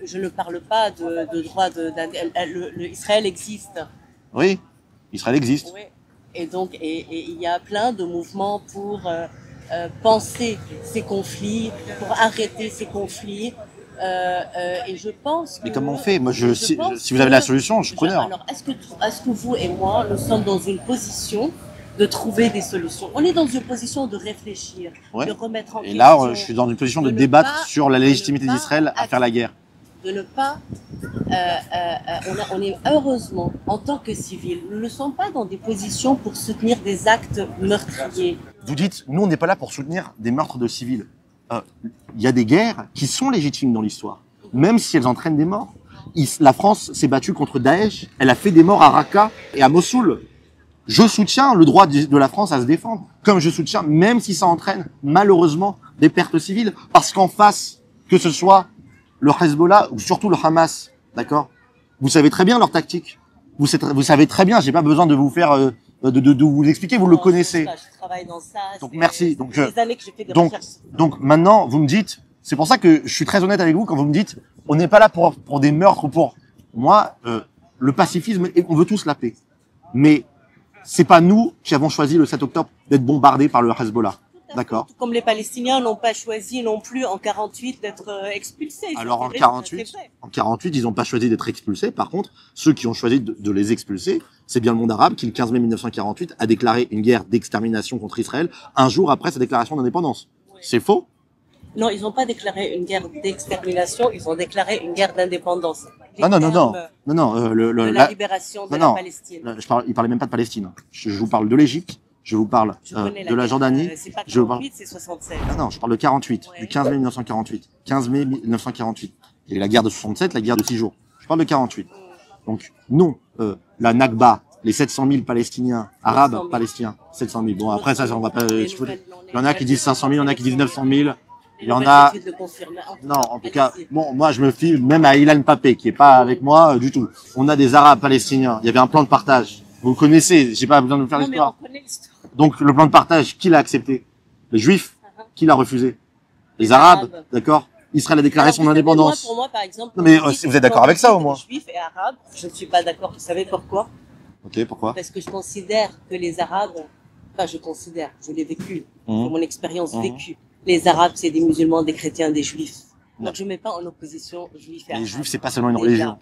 S5: je ne parle pas de droit Israël existe.
S1: Oui, Israël existe.
S5: Oui. Et donc, il y a plein de mouvements pour penser ces conflits, pour arrêter ces conflits. Et je pense que...
S1: Mais comment on fait? Moi, si vous avez la solution, je suis preneur.
S5: Alors, est-ce que vous et moi, nous sommes dans une position de trouver des solutions? On est dans une position de réfléchir, de remettre en question...
S1: Et là, je suis dans une position de débattre sur la légitimité d'Israël à faire la guerre.
S5: De ne pas... on est heureusement, en tant que civils, nous ne sommes pas dans des positions pour soutenir des actes meurtriers.
S1: Vous dites, nous, on n'est pas là pour soutenir des meurtres de civils. Il y a des guerres qui sont légitimes dans l'histoire, même si elles entraînent des morts. La France s'est battue contre Daesh, elle a fait des morts à Raqqa et à Mossoul. Je soutiens le droit de la France à se défendre, comme je soutiens, même si ça entraîne malheureusement des pertes civiles, parce qu'en face, que ce soit le Hezbollah ou surtout le Hamas, d'accord? Vous savez très bien leur tactique. Vous savez très bien, j'ai pas besoin de vous faire, de vous expliquer, vous le connaissez.
S5: Je travaille dans ça.
S1: Donc merci.
S5: Des années que j'ai fait des recherches.
S1: Donc maintenant, vous me dites, c'est pour ça que je suis très honnête avec vous quand vous me dites, on n'est pas là pour des meurtres ou pour moi, le pacifisme, on veut tous la paix. Mais c'est pas nous qui avons choisi le 7 octobre d'être bombardés par le Hezbollah. D'accord.
S5: Comme les Palestiniens n'ont pas choisi non plus en 48 d'être expulsés.
S1: Alors en 48, ils n'ont pas choisi d'être expulsés. Par contre, ceux qui ont choisi de les expulser, c'est bien le monde arabe qui, le 15 mai 1948, a déclaré une guerre d'extermination contre Israël un jour après sa déclaration d'indépendance. C'est faux?
S5: Non, ils n'ont pas déclaré une guerre d'extermination, ils ont déclaré une guerre d'indépendance.
S1: Non,
S5: la libération de la Palestine.
S1: Il parlait même pas de Palestine. Je vous parle de l'Égypte. Je vous parle de la Jordanie.
S5: C'est pas 48, c'est 67.
S1: Non, je parle de 48, du 15 mai 1948. 15 mai 1948. Il y a eu la guerre de 67, la guerre de 6 jours. Je parle de 48. Donc, non, la Nakba, les 700 000 Palestiniens, arabes, palestiniens, 700 000. Bon, après ça, on va pas... Il y en a qui disent 500 000, il y en a qui disent 900 000. Il y en a... Non, en tout cas, bon, moi, je me fie même à Ilan Papé, qui est pas avec moi du tout. On a des arabes palestiniens. Il y avait un plan de partage. Vous connaissez, j'ai pas besoin de vous faire l'histoire. Donc, le plan de partage, qui l'a accepté? Les Juifs. Qui l'a refusé? Les Arabes, d'accord? Israël a déclaré son indépendance.
S5: Pour moi, par exemple,
S1: non, mais vous êtes d'accord avec ça, au moins?
S5: Juifs et Arabes, je ne suis pas d'accord. Vous savez pourquoi?
S1: Ok, pourquoi?
S5: Parce que je considère que les Arabes, je l'ai vécu, c'est mon expérience vécue. Les Arabes, c'est des musulmans, des chrétiens, des Juifs. Donc, je ne mets pas en opposition Juifs et Arabes.
S1: Les Juifs, c'est pas seulement une religion.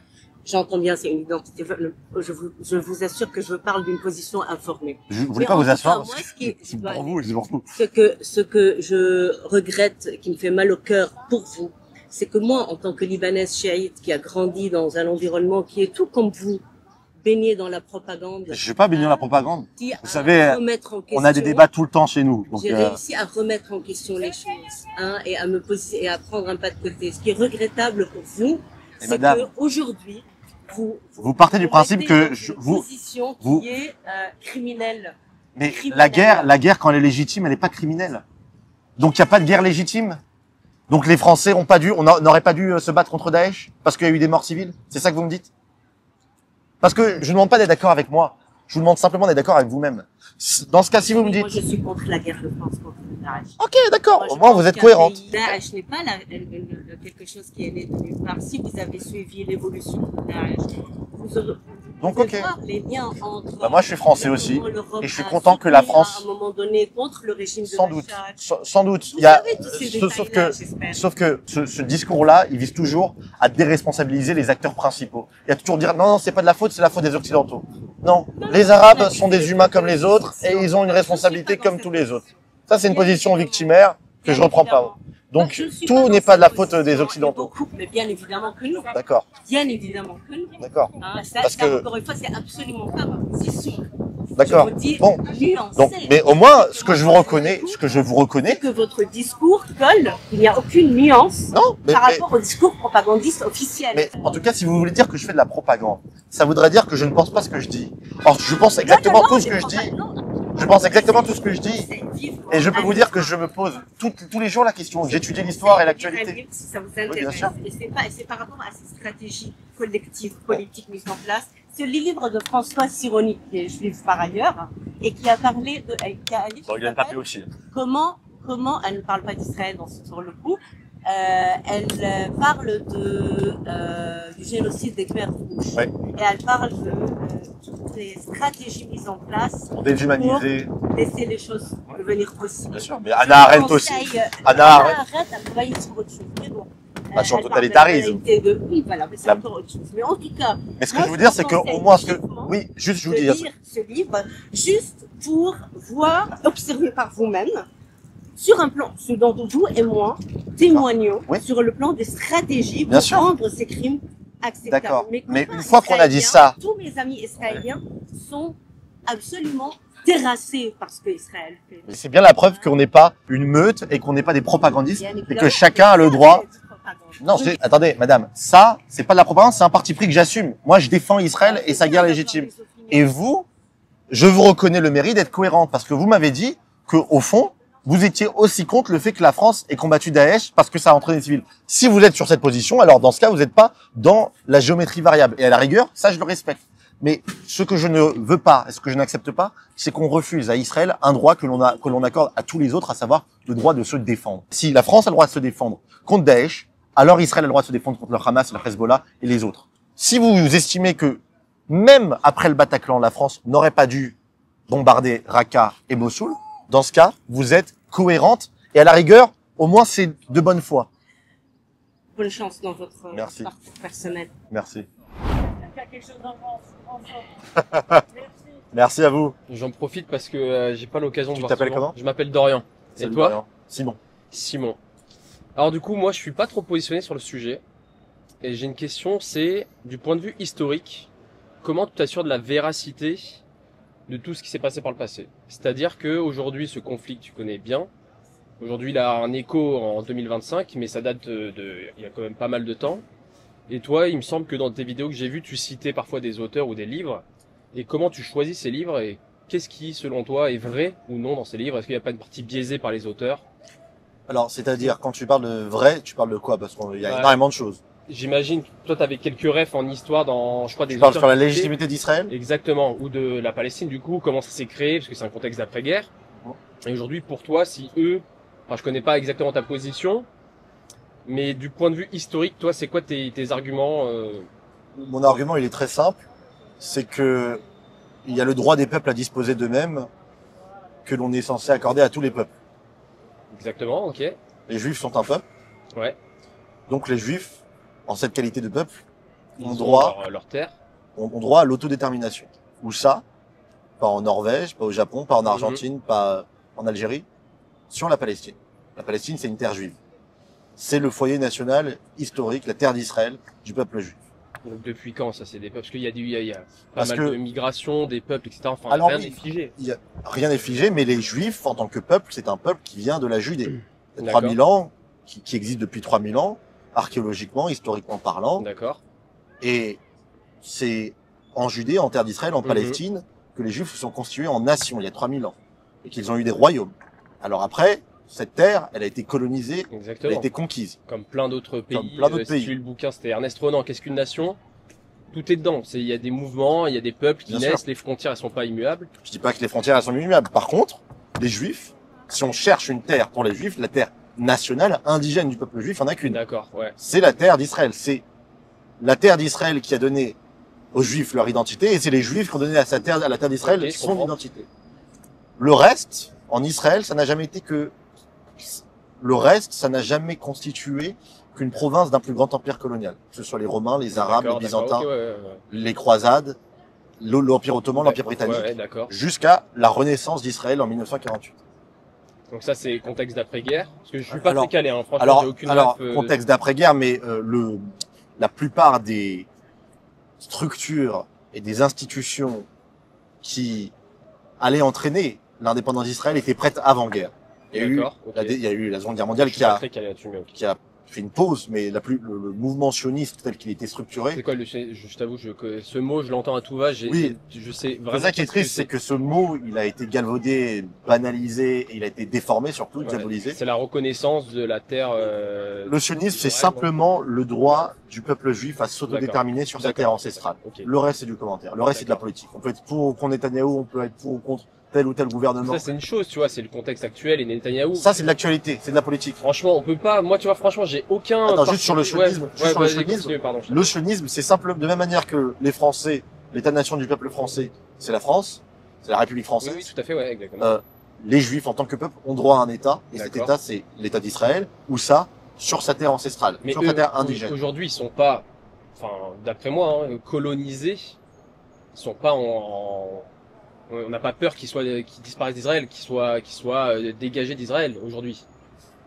S5: J'entends bien, c'est une identité. Je vous assure que je parle d'une position informée.
S1: Je ne voulais pas vous asseoir.
S5: C'est pour vous, c'est pour vous. Ce que je regrette, qui me fait mal au cœur pour vous, c'est que moi, en tant que Libanaise chiite, qui a grandi dans un environnement qui est tout comme vous, baigné dans la propagande.
S1: Je ne suis pas baigné dans la propagande. Vous savez, on a des débats tout le temps chez nous.
S5: J'ai réussi à remettre en question les choses, et à me poser et à prendre un pas de côté. Ce qui est regrettable pour vous, c'est qu'aujourd'hui,
S1: vous partez du principe que
S5: position qui est criminelle.
S1: Mais la guerre, quand elle est légitime, elle n'est pas criminelle. Donc il n'y a pas de guerre légitime. Donc les Français n'auraient pas dû se battre contre Daesh parce qu'il y a eu des morts civiles? C'est ça que vous me dites? Parce que je ne demande pas d'être d'accord avec moi. Je vous demande simplement d'être d'accord avec vous-même. Dans ce cas, si vous me dites...
S5: Moi, je suis contre la guerre de France contre Daesh.
S1: Ok, d'accord.
S5: Moi,
S1: Au moins, vous êtes cohérente.
S5: Daesh n'est pas quelque chose qui est né de nulle part. Si vous avez suivi l'évolution de Daesh, vous aurez...
S1: Donc, ok.
S5: Les liens entre
S1: Bah, moi, je suis français aussi. Et je suis content que la France...
S5: à un moment donné, contre le régime de
S1: Sans doute.
S5: Bachar.
S1: Sans doute.
S5: Vous savez tous ces détails-là,
S1: Sauf que ce discours-là, il vise toujours à déresponsabiliser les acteurs principaux. Et à toujours dire, non, c'est pas de la faute, c'est la faute des Occidentaux. Non. Les Arabes sont des humains comme les autres et ils ont une responsabilité comme tous les autres. Ça, c'est une position victimaire que je reprends pas. Donc, tout n'est pas de la faute des Occidentaux.
S5: Mais bien évidemment que non.
S1: D'accord.
S5: Bien évidemment que non.
S1: D'accord.
S5: Parce que, encore une fois, c'est absolument pas ma position.
S1: D'accord. Bon. Donc, mais au moins, ce que je vous reconnais,
S5: c'est que votre discours colle. Il n'y a aucune nuance par rapport au discours propagandiste officiel.
S1: Mais en tout cas, si vous voulez dire que je fais de la propagande, ça voudrait dire que je ne pense pas ce que je dis. Or, je pense exactement tout ce que je dis. Je pense exactement tout ce que je dis. Et je peux vous dire que je me pose tous les jours la question. J'étudie l'histoire et l'actualité.
S5: Si ça vous intéresse.
S1: Oui, bien sûr.
S5: Et c'est par rapport à ces stratégies collectives, politiques mises en place. C'est le livre de Françoise Sironi, qui est juive par ailleurs, et qui a parlé de, qui a un livre qui s'appelle
S1: aussi.
S5: Comment, elle ne parle pas d'Israël sur le coup, elle parle du génocide des Khmers rouges.
S1: Ouais.
S5: Et elle parle de toutes les stratégies mises en place
S1: Pour déshumaniser.
S5: pour laisser les choses devenir possibles.
S1: Bien sûr, mais Hannah Arendt aussi.
S5: Hannah Arendt a travaillé sur autre chose. Mais bon.
S1: Sur le
S5: Elle parle
S1: totalitarisme.
S5: oui, voilà, mais c'est encore autre chose. Mais en tout cas.
S1: Mais ce que je veux dire, c'est que au moins oui, juste je vous dis.
S5: Lire ce livre juste pour observer par vous-même sur un plan, ce dont vous et moi témoignons sur le plan des stratégies pour rendre ces crimes acceptables.
S1: D'accord. Mais une fois qu'on a dit ça,
S5: tous mes amis israéliens sont absolument terrassés par ce que Israël fait.
S1: C'est bien la preuve qu'on n'est pas une meute et qu'on n'est pas des propagandistes et que chacun a le droit. Non, attendez, madame, ça, c'est pas de la propagande, c'est un parti pris que j'assume. Moi, je défends Israël et sa guerre légitime. Et vous, je vous reconnais le mérite d'être cohérente parce que vous m'avez dit que, au fond, vous étiez aussi contre le fait que la France ait combattu Daesh parce que ça a entraîné des civils. Si vous êtes sur cette position, alors dans ce cas, vous n'êtes pas dans la géométrie variable. Et à la rigueur, ça, je le respecte. Mais ce que je ne veux pas et ce que je n'accepte pas, c'est qu'on refuse à Israël un droit que l'on accorde à tous les autres, à savoir le droit de se défendre. Si la France a le droit de se défendre contre Daesh, alors Israël a le droit de se défendre contre le Hamas, le Hezbollah et les autres. Si vous estimez que même après le Bataclan, la France n'aurait pas dû bombarder Raqqa et Mossoul, dans ce cas, vous êtes cohérente et à la rigueur, au moins c'est de bonne foi.
S5: Bonne chance dans votre parcours personnel.
S1: Merci. Merci à vous.
S8: J'en profite parce que j'ai pas l'occasion de voir.
S1: Tu t'appelles comment?
S8: Je m'appelle Dorian.
S1: Salut,
S8: et toi?
S1: Dorian. Simon.
S8: Simon. Alors du coup, moi je suis pas trop positionné sur le sujet. Et j'ai une question, c'est du point de vue historique, comment tu t'assures de la véracité de tout ce qui s'est passé par le passé? C'est-à-dire que aujourd'hui, ce conflit que tu connais bien, aujourd'hui il a un écho en 2025, mais ça date il y a quand même pas mal de temps. Et toi, il me semble que dans tes vidéos que j'ai vues, tu citais parfois des auteurs ou des livres. Et comment tu choisis ces livres et qu'est-ce qui, selon toi, est vrai ou non dans ces livres? Est-ce qu'il n'y a pas une partie biaisée par les auteurs?
S1: Alors, c'est-à-dire, quand tu parles de vrai, tu parles de quoi? Parce qu'il y a énormément de choses.
S8: J'imagine que toi, tu avais quelques refs en histoire dans, je crois, des
S1: Tu parles
S8: auteurs
S1: sur la légitimité d'Israël?
S8: Exactement. Ou de la Palestine, du coup, comment ça s'est créé, parce que c'est un contexte d'après-guerre. Et aujourd'hui, pour toi, si eux, enfin, je connais pas exactement ta position, mais du point de vue historique, toi, c'est quoi tes arguments?
S1: Mon argument, il est très simple. C'est que il y a le droit des peuples à disposer d'eux-mêmes que l'on est censé accorder à tous les peuples.
S8: Exactement, ok.
S1: Les Juifs sont un peuple.
S8: Ouais.
S1: Donc les Juifs, en cette qualité de peuple,
S8: Ils
S1: ont
S8: ont
S1: droit,
S8: leur terre.
S1: ont droit à l'autodétermination. Où ça? Pas en Norvège, pas au Japon, pas en Argentine, pas en Algérie, sur la Palestine. La Palestine, c'est une terre juive. C'est le foyer national historique, la terre d'Israël, du peuple juif.
S8: Donc depuis quand ça c'est des peuples? Parce qu'il y a pas mal de migration, des peuples, etc. Enfin,
S1: alors,
S8: rien n'est figé.
S1: Rien n'est figé, mais les Juifs, en tant que peuple, c'est un peuple qui vient de la Judée. Il y a
S8: D'accord.
S1: 3000 ans, qui existe depuis 3000 ans, archéologiquement, historiquement parlant.
S8: D'accord.
S1: Et c'est en Judée, en terre d'Israël, en Palestine, que les Juifs se sont constitués en nation il y a 3000 ans. Et qu'ils ont eu des royaumes. Alors après, cette terre, elle a été colonisée, elle a
S8: Exactement.
S1: été conquise.
S8: Comme plein d'autres pays.
S1: Comme plein d'autres
S8: Si
S1: pays.
S8: tu lis le bouquin, c'était Ernest Renan, Qu'est-ce qu'une nation? Tout est dedans. Il y a des mouvements, il y a des peuples qui
S1: Bien
S8: naissent,
S1: sûr.
S8: les frontières elles sont pas immuables.
S1: Je dis pas que les frontières elles sont immuables. Par contre, les Juifs, si on cherche une terre pour les Juifs, la terre nationale, indigène du peuple juif, il n'y en a qu'une.
S8: D'accord, ouais.
S1: C'est la terre d'Israël. C'est la terre d'Israël qui a donné aux Juifs leur identité, et c'est les Juifs qui ont donné à la terre d'Israël
S8: Ok, je
S1: son
S8: comprends.
S1: identité. Le reste, en Israël, ça n'a jamais été que... Le reste, ça n'a jamais constitué qu'une province d'un plus grand empire colonial. Que ce soit les Romains, les Arabes, les
S8: D'accord,
S1: Byzantins,
S8: ok, ouais.
S1: les croisades, l'Empire ottoman, l'Empire britannique,
S8: Ouais, d'accord.
S1: jusqu'à la renaissance d'Israël en 1948.
S8: Donc ça c'est contexte d'après-guerre. Parce que je suis pas
S1: Alors-
S8: très calé, hein. Franchement, j'ai aucune ref,
S1: contexte d'après-guerre, mais la plupart des structures et des institutions qui allaient entraîner l'indépendance d'Israël étaient prêtes avant-guerre. Il y a eu
S8: D'accord, ok.
S1: il y a eu la Seconde Guerre mondiale
S8: Je suis pas très calé là-dessus, mais ok.
S1: qui a fait une pause, mais le mouvement sioniste tel qu'il était structuré.
S8: C'est quoi je t'avoue, ce mot, je l'entends à tout va,
S1: Oui.
S8: je sais vraiment.
S1: C'est ça qui est
S8: pas ce que
S1: triste, c'est que ce mot, il a été galvaudé, banalisé, et il a été déformé surtout,
S8: Ouais,
S1: diabolisé.
S8: C'est la reconnaissance de la terre.
S1: Le sionisme, c'est
S8: d'Israël,
S1: simplement le droit du peuple juif à s'autodéterminer sur sa terre ancestrale.
S8: Ok.
S1: Le reste, c'est du commentaire. Le reste, c'est de la politique. On peut être pour ou contre Netanyahou, on peut être pour ou contre tel ou tel gouvernement.
S8: Ça c'est une chose, tu vois, c'est le contexte actuel et Netanyahou.
S1: Ça, c'est de l'actualité, c'est de la politique.
S8: Franchement, on peut pas. Moi, tu vois, franchement, j'ai aucun.
S1: Attends, juste sur le sionisme,
S8: Ouais,
S1: juste sur le
S8: vas-y,
S1: sionisme.
S8: continue, pardon.
S1: Le sionisme, c'est simple, de la même manière que les Français, l'État-nation du peuple français, c'est la France, c'est la République
S8: Oui,
S1: française.
S8: oui, tout à fait, ouais, exactement.
S1: Les Juifs, en tant que peuple, ont droit à un État, et cet
S8: D'accord.
S1: État, c'est l'État d'Israël, ou ça, sur sa terre ancestrale,
S8: Mais
S1: sur
S8: eux,
S1: sa terre indigène.
S8: aujourd'hui, ils sont pas, enfin, d'après moi, hein, colonisés. Ils sont pas on n'a pas peur qu'ils disparaissent d'Israël, qu'ils soient dégagés d'Israël aujourd'hui.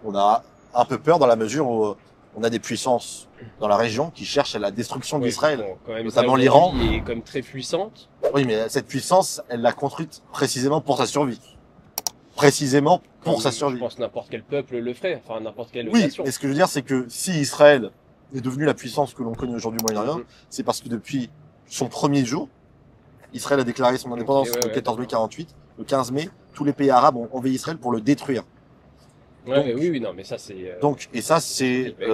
S1: On a un peu peur dans la mesure où on a des puissances dans la région qui cherchent à la destruction d'Israël.
S8: Bon, quand même,
S1: notamment
S8: Israël,
S1: l'Iran.
S8: aujourd'hui, est quand même très puissante.
S1: Oui, mais cette puissance, elle l'a construite précisément pour sa survie. Précisément pour sa
S8: Je
S1: survie.
S8: pense que n'importe quel peuple le ferait, enfin n'importe quelle
S1: Oui,
S8: nation.
S1: mais ce que je veux dire, c'est que si Israël est devenu la puissance que l'on connaît aujourd'hui au Moyen-Orient,
S8: Mhm.
S1: c'est parce que depuis son premier jour, Israël a déclaré son indépendance
S8: Ok, ouais,
S1: le
S8: ouais,
S1: 14 mai 48. Le 15 mai, tous les pays arabes ont envahi Israël pour le détruire.
S8: Ouais,
S1: donc-
S8: mais oui, non, mais ça c'est.
S1: Donc, et ça, c'est
S8: Ouais.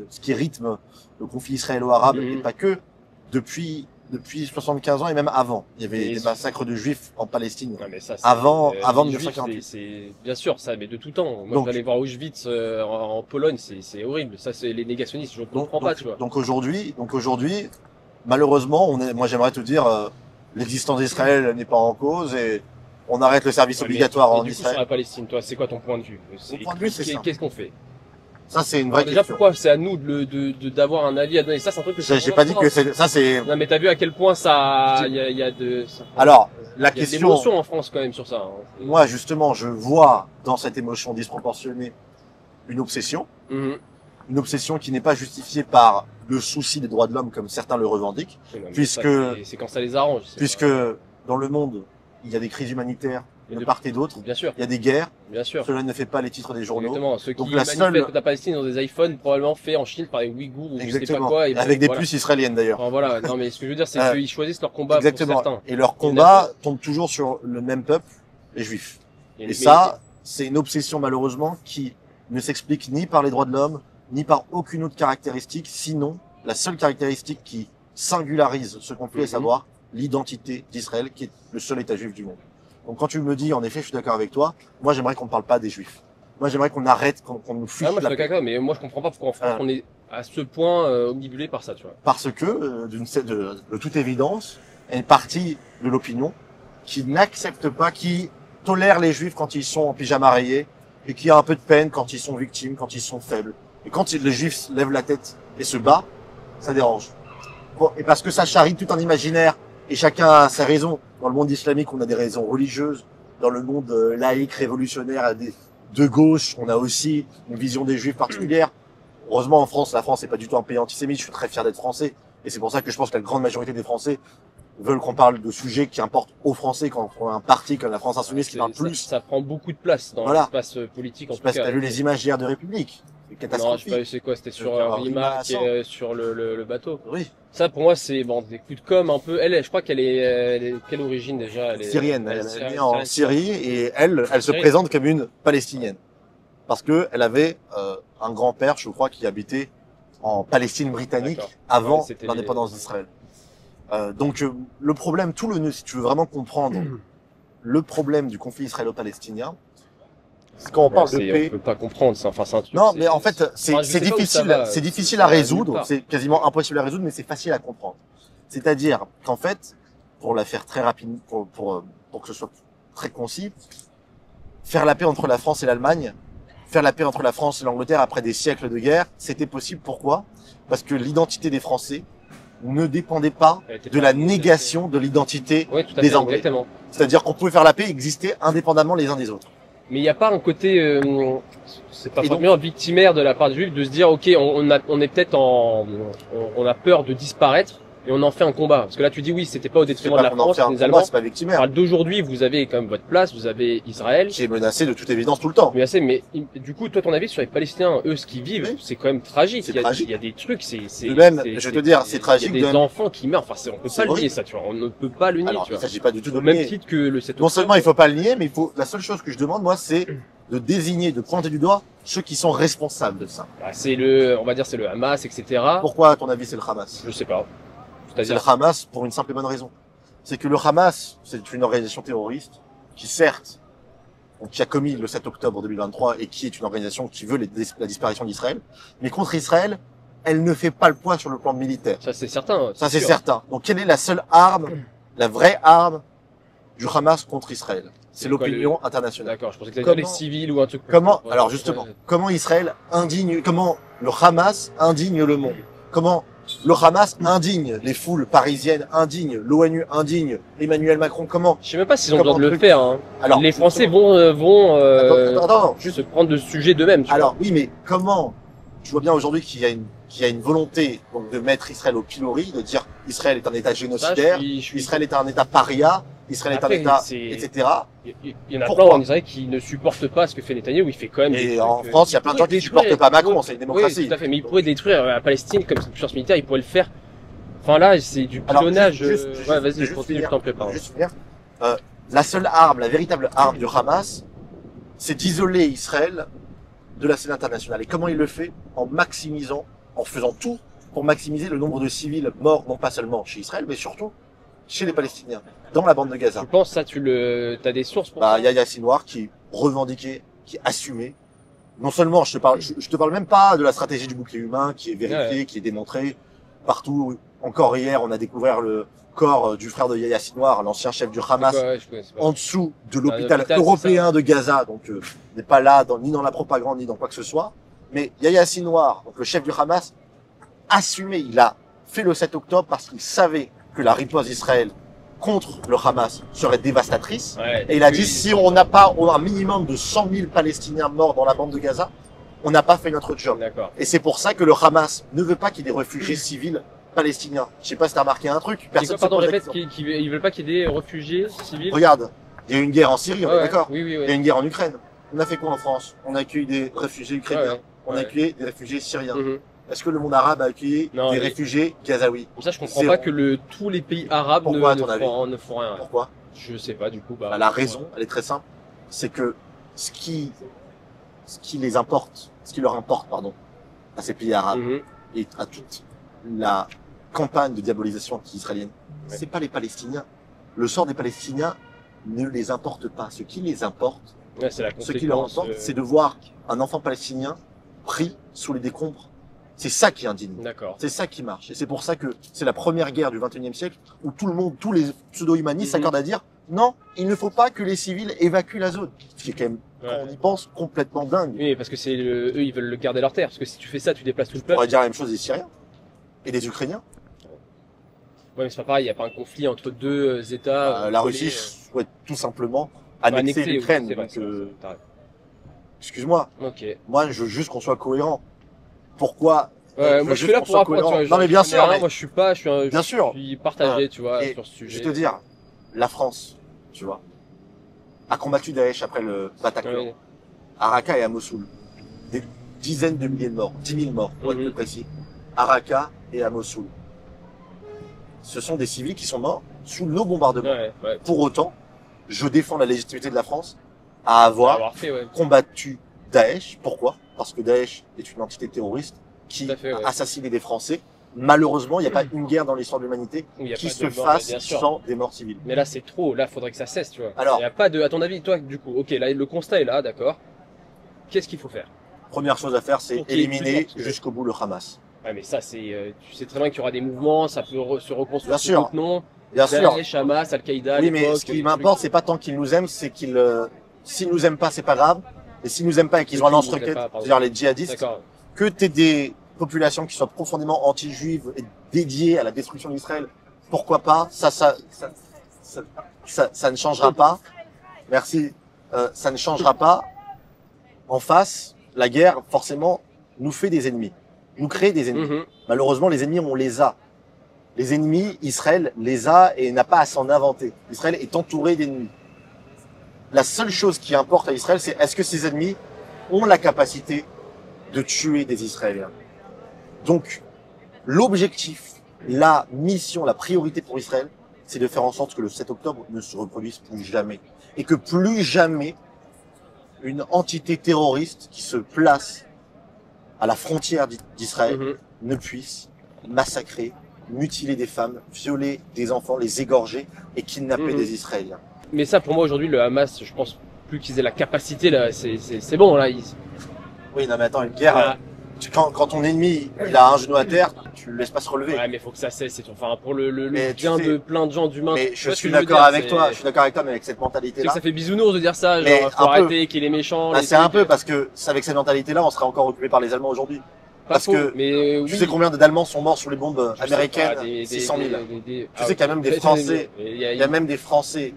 S1: ce qui rythme le conflit israélo-arabe,
S8: Mhm.
S1: et pas que, depuis 75 ans et même avant. Il y avait
S8: Et
S1: des
S8: ce-
S1: massacres de juifs en Palestine.
S8: Non, mais ça, c'est-
S1: Avant
S8: les
S1: 1948.
S8: Juifs, c'est bien sûr ça, mais de tout temps. Moi,
S1: Donc-
S8: j'allais voir Auschwitz en Pologne, c'est horrible. Ça, c'est les négationnistes, je ne comprends pas, tu vois.
S1: Donc aujourd'hui, malheureusement, moi j'aimerais te dire, l'existence d'Israël n'est pas en cause et on arrête le service
S8: Ouais, mais-
S1: obligatoire
S8: mais
S1: en
S8: du coup,
S1: Israël.
S8: sur la Palestine, toi, c'est quoi ton point de vue
S1: point de vue, c'est ça.
S8: Qu'est-ce qu'on fait?
S1: Ça c'est une
S8: Alors,
S1: vraie
S8: déjà,
S1: question.
S8: pourquoi c'est à nous d'avoir un avis à donner? Ça, c'est un truc que je
S1: J'ai pas dit que ça c'est.
S8: Non, mais t'as vu à quel point ça, il y a de. ça-
S1: Alors la
S8: il y a de
S1: question.
S8: l'émotion en France quand même sur ça. Hein.
S1: Moi justement, je vois dans cette émotion disproportionnée une obsession.
S8: Mhm.
S1: Une obsession qui n'est pas justifiée par le souci des droits de l'homme comme certains le revendiquent,
S8: Oui, non, mais
S1: Puisque-
S8: ça, c'est quand ça les arrange. c'est
S1: puisque
S8: pas-
S1: dans le monde, il y a des crises humanitaires
S8: Et
S1: de
S8: de-
S1: part et d'autre,
S8: Bien sûr,
S1: il y a des guerres,
S8: bien sûr.
S1: cela ne fait pas les titres des journaux.
S8: Exactement. Ceux
S1: Donc
S8: qui
S1: la
S8: manifestent
S1: seule-
S8: contre la Palestine ont des iPhones probablement faits en Chine par les Ouïghours ou je sais pas
S1: Exactement.
S8: quoi.
S1: Et avec des
S8: voilà.
S1: puces israéliennes d'ailleurs.
S8: Enfin, voilà. Non, mais ce que je veux dire, c'est
S1: Euh,
S8: qu'ils choisissent leur combat pour
S1: Exactement.
S8: certains.
S1: Et leur combat tombe toujours sur le même peuple, les juifs.
S8: Il y a
S1: Et
S8: une-
S1: ça, c'est une obsession malheureusement qui ne s'explique ni par les droits de l'homme, ni par aucune autre caractéristique, sinon la seule caractéristique qui singularise ce conflit, à
S8: Mhm.
S1: savoir l'identité d'Israël, qui est le seul État juif du monde. Donc quand tu me dis, en effet, je suis d'accord avec toi, moi j'aimerais qu'on ne parle pas des juifs. Moi j'aimerais qu'on arrête, qu'on nous fiche
S8: Ah, moi, je
S1: la
S8: suis
S1: paix.
S8: d'accord, mais moi, je comprends pas pourquoi en France,
S1: Ah.
S8: on est à ce point omnibulé par ça, tu vois.
S1: Parce que, de toute évidence, il y a une partie de l'opinion qui n'accepte pas, qui tolère les juifs quand ils sont en pyjama rayé, et qui a un peu de peine quand ils sont victimes, quand ils sont faibles. Et quand les juifs lèvent la tête et se battent, ça dérange. Bon, et parce que ça charrie tout un imaginaire, et chacun a sa raison. Dans le monde islamique, on a des raisons religieuses. Dans le monde laïque, révolutionnaire, de gauche, on a aussi une vision des juifs particulière. Heureusement, en France, la France n'est pas du tout un pays antisémite. Je suis très fier d'être français. Et c'est pour ça que je pense que la grande majorité des Français veulent qu'on parle de sujets qui importent aux Français quand on a un parti comme la France Insoumise qui parle
S8: Ça-
S1: plus.
S8: Ça prend beaucoup de place dans
S1: Voilà.
S8: l'espace politique, en
S1: Je sais
S8: tout
S1: pas si
S8: cas.
S1: t'as vu les images hier de République. C'est
S8: Non, je sais
S1: catastrophique.
S8: pas, c'est quoi, c'était sur
S1: Rima
S8: Rima,
S1: Hassan.
S8: sur le bateau.
S1: Oui,
S8: Ça, pour moi, c'est bon, des coups de com' un peu. Je crois qu'elle est quelle origine déjà? Elle est
S1: syrienne. Elle est née en
S8: syrienne.
S1: Syrie et elle se
S8: Syrienne.
S1: présente comme une Palestinienne. parce que elle avait un grand-père, je crois, qui habitait en Palestine britannique avant l'indépendance d'Israël. Donc le problème, tout le nœud, si tu veux vraiment comprendre le problème du conflit israélo-palestinien, c'est quand on parle de paix.
S8: On peut pas comprendre ça. Enfin, c'est un truc.
S1: Non, mais en fait, c'est difficile. C'est difficile à résoudre. C'est quasiment impossible à résoudre, mais c'est facile à comprendre. C'est-à-dire qu'en fait, pour la faire très rapide, pour que ce soit très concis, faire la paix entre la France et l'Allemagne, faire la paix entre la France et l'Angleterre après des siècles de guerre, c'était possible. Pourquoi? Parce que l'identité des Français ne dépendait pas de la négation de l'identité des Anglais. C'est-à-dire qu'on pouvait faire la paix et exister indépendamment les uns des autres.
S8: Mais il n'y a pas un côté, c'est pas forcément victimaire de la part des Juifs de se dire, ok, on est peut-être on a peur de disparaître et on en fait un combat. Parce que là, tu dis oui, c'était pas au détriment de la France, des Allemands.
S1: C'est pas victimaire.
S8: D'aujourd'hui, vous avez quand même votre place, vous avez Israël.
S1: Qui est menacé de toute évidence tout le temps.
S8: Mais du coup, toi, ton avis sur les Palestiniens, eux, ce qu'ils vivent, c'est quand même tragique. Il y a des trucs,
S1: même, je vais te dire, c'est tragique.
S8: Il y a des enfants qui meurent. Enfin, on peut pas le nier, ça, tu vois. On ne peut pas le nier,
S1: alors,
S8: tu vois.
S1: Il s'agit pas du tout de
S8: au même titre que le 7 octobre.
S1: Non seulement il faut pas le nier, mais la seule chose que je demande, moi, c'est de désigner, de pointer du doigt ceux qui sont responsables de ça.
S8: Bah, on va dire, c'est le Hamas, etc.
S1: Pourquoi, à ton avis, c'est le Hamas?
S8: Je sais pas.
S1: C'est le Hamas pour une simple et bonne raison. C'est que le Hamas, c'est une organisation terroriste qui, certes, qui a commis le 7 octobre 2023 et qui est une organisation qui veut la disparition d'Israël, mais contre Israël, elle ne fait pas le poids sur le plan militaire.
S8: Ça, c'est certain.
S1: Ça, c'est certain. Donc, quelle est la seule arme, la vraie arme du Hamas contre Israël? C'est l'opinion internationale.
S8: D'accord, je pensais que c'était les civils ou un truc.
S1: Alors justement, comment comment le Hamas indigne le monde? Comment le Hamas indigne les foules parisiennes, indigne l'ONU, indigne Emmanuel Macron? Comment?
S8: Je sais même pas s'ils ont besoin de le faire. Hein.
S1: Alors,
S8: les Français vont juste se prendre de sujet d'eux-mêmes.
S1: Alors oui, mais comment? Tu vois bien aujourd'hui qu'il y a une volonté donc de mettre Israël au pilori, de dire Israël est un État génocidaire, Israël est un État paria, Israël est un État, etc.
S8: Il y en a plein en Israël qui ne supportent pas ce que fait Netanyahou. Il fait quand même.
S1: Et en France, il y a plein de gens qui ne supportent pas Macron. C'est une démocratie.
S8: Oui, tout à fait. Mais il pourrait détruire la Palestine comme puissance militaire. Il pourrait le faire. Enfin là, c'est du pilonnage. Ouais, vas-y, je continue. Je t'en prépare.
S1: Juste finir. La seule arme, la véritable arme du Hamas, c'est d'isoler Israël de la scène internationale. Et comment il le fait? En faisant tout pour maximiser le nombre de civils morts, non pas seulement chez Israël, mais surtout chez les Palestiniens, dans la bande de Gaza.
S8: Tu penses ça, t'as des sources pour ça?
S1: Il y a Yassin Noir qui revendiquait, qui assumait. Non seulement, je te parle même pas de la stratégie du bouclier humain qui est vérifiée, qui est démontrée partout. Encore hier, on a découvert le corps du frère de Yahya Sinwar, l'ancien chef du Hamas, en dessous de l'hôpital européen de Gaza. Donc, n'est pas là, ni dans la propagande, ni dans quoi que ce soit. Mais Yahya Sinwar, donc le chef du Hamas, assumé. Il a fait le 7 octobre parce qu'il savait que la riposte d'Israël contre le Hamas serait dévastatrice. Et il a dit, si on n'a pas un minimum de 100 000 Palestiniens morts dans la bande de Gaza, on n'a pas fait notre job. Et c'est pour ça que le Hamas ne veut pas qu'il y ait des réfugiés civils palestiniens. Je sais pas si t'as remarqué un truc.
S8: Pardon, répète qu'ils veulent pas qu'il y ait des réfugiés civils.
S1: Regarde, il y a eu une guerre en Syrie, on est d'accord.
S8: Oui.
S1: Il y a une guerre en Ukraine. On a fait quoi en France? On a accueilli des réfugiés ukrainiens. On a accueilli des réfugiés syriens. Est-ce que le monde arabe a accueilli des réfugiés gazaouis?
S8: Comme ça, je comprends pas que tous les pays arabes ne font rien.
S1: Pourquoi?
S8: Je sais pas, du coup.
S1: La raison, elle est très simple. C'est que ce qui leur importe, à ces pays arabes et à toute la campagne de diabolisation anti-israélienne, c'est pas les Palestiniens. Le sort des Palestiniens ne les importe pas. Ce qui les importe, ce qui leur importe, c'est de voir un enfant palestinien pris sous les décombres. C'est ça qui est indigne. C'est ça qui marche. Et c'est pour ça que c'est la première guerre du XXIe siècle où tous les pseudo-humanistes s'accordent à dire non, il ne faut pas que les civils évacuent la zone. Ce qui est quand même, quand on y pense, complètement dingue.
S8: Oui, parce que eux, ils veulent garder leur terre. Parce que si tu fais ça, tu déplaces tout le peuple.
S1: On pourrait dire la même chose des Syriens. Et des Ukrainiens.
S8: Ouais, mais c'est pas pareil, il n'y a pas un conflit entre deux États.
S1: La Russie souhaite tout simplement annexer l'Ukraine. Excuse-moi. Moi, je veux juste qu'on soit cohérent. Pourquoi
S8: moi je suis là pour apprendre.
S1: Non mais bien sûr.
S8: Moi je suis pas, je suis partagé, tu vois, sur ce sujet.
S1: Je vais te dire, la France, tu vois, a combattu Daesh après le Bataclan, à Raqqa et à Mossoul. Des dizaines de milliers de morts, 10 000 morts, pour être plus précis, à Raqqa et à Mossoul. Ce sont des civils qui sont morts sous nos bombardements. Pour autant, je défends la légitimité de la France à avoir combattu Daesh. Pourquoi? Parce que Daesh est une entité terroriste qui a assassiné des Français. Malheureusement, il n'y a pas une guerre dans l'histoire de l'humanité qui se fasse sans des morts civiles.
S8: Mais là, c'est trop. Là, faudrait que ça cesse, tu vois.
S1: Alors,
S8: il n'y a pas de. À ton avis, toi, du coup, ok, là, le constat est là, d'accord. Qu'est-ce qu'il faut faire?
S1: Première chose à faire, c'est éliminer jusqu'au bout le Hamas.
S8: Ouais, mais ça, c'est. Tu sais très bien qu'il y aura des mouvements, ça peut se reconstruire.
S1: Bien sûr.
S8: Non.
S1: Bien sûr.
S8: Daesh, Hamas, Al-Qaïda.
S1: Oui, mais ce qui m'importe, c'est pas tant qu'ils nous aiment, c'est qu'ils, s'ils nous aiment pas, c'est pas grave. Et s'ils nous aiment pas et qu'ils ont un lance-roquette, c'est-à-dire les djihadistes, que t'aies des populations qui soient profondément anti-juives et dédiées à la destruction d'Israël, pourquoi pas? Ça ne changera pas. Merci. Ça ne changera pas. En face, la guerre, forcément, nous fait des ennemis, nous crée des ennemis. Malheureusement, les ennemis, on les a. Les ennemis, Israël les a et n'a pas à s'en inventer. Israël est entouré d'ennemis. La seule chose qui importe à Israël, c'est est-ce que ces ennemis ont la capacité de tuer des Israéliens. Donc, l'objectif, la mission, la priorité pour Israël, c'est de faire en sorte que le 7 octobre ne se reproduise plus jamais. Et que plus jamais une entité terroriste qui se place à la frontière d'Israël ne puisse massacrer, mutiler des femmes, violer des enfants, les égorger et kidnapper des Israéliens.
S8: Mais ça, pour moi, aujourd'hui, le Hamas, je pense plus qu'ils aient la capacité, là, c'est bon, là.
S1: Oui, non, mais attends, une guerre, quand ton ennemi, il a un genou à terre, tu le laisses pas se relever.
S8: Ouais, mais faut que ça cesse, enfin, pour le bien de plein de gens d'humains.
S1: Mais je suis d'accord avec toi, mais avec cette mentalité-là.
S8: Ça fait bisounours de dire ça, genre, faut arrêter qu'il est méchant.
S1: Bah, c'est un peu, parce que, avec cette mentalité-là, on serait encore occupé par les Allemands aujourd'hui. Parce que, tu sais combien d'Allemands sont morts sous les bombes américaines? 600 000. Tu sais qu'il y a même des Français, il y a même des Français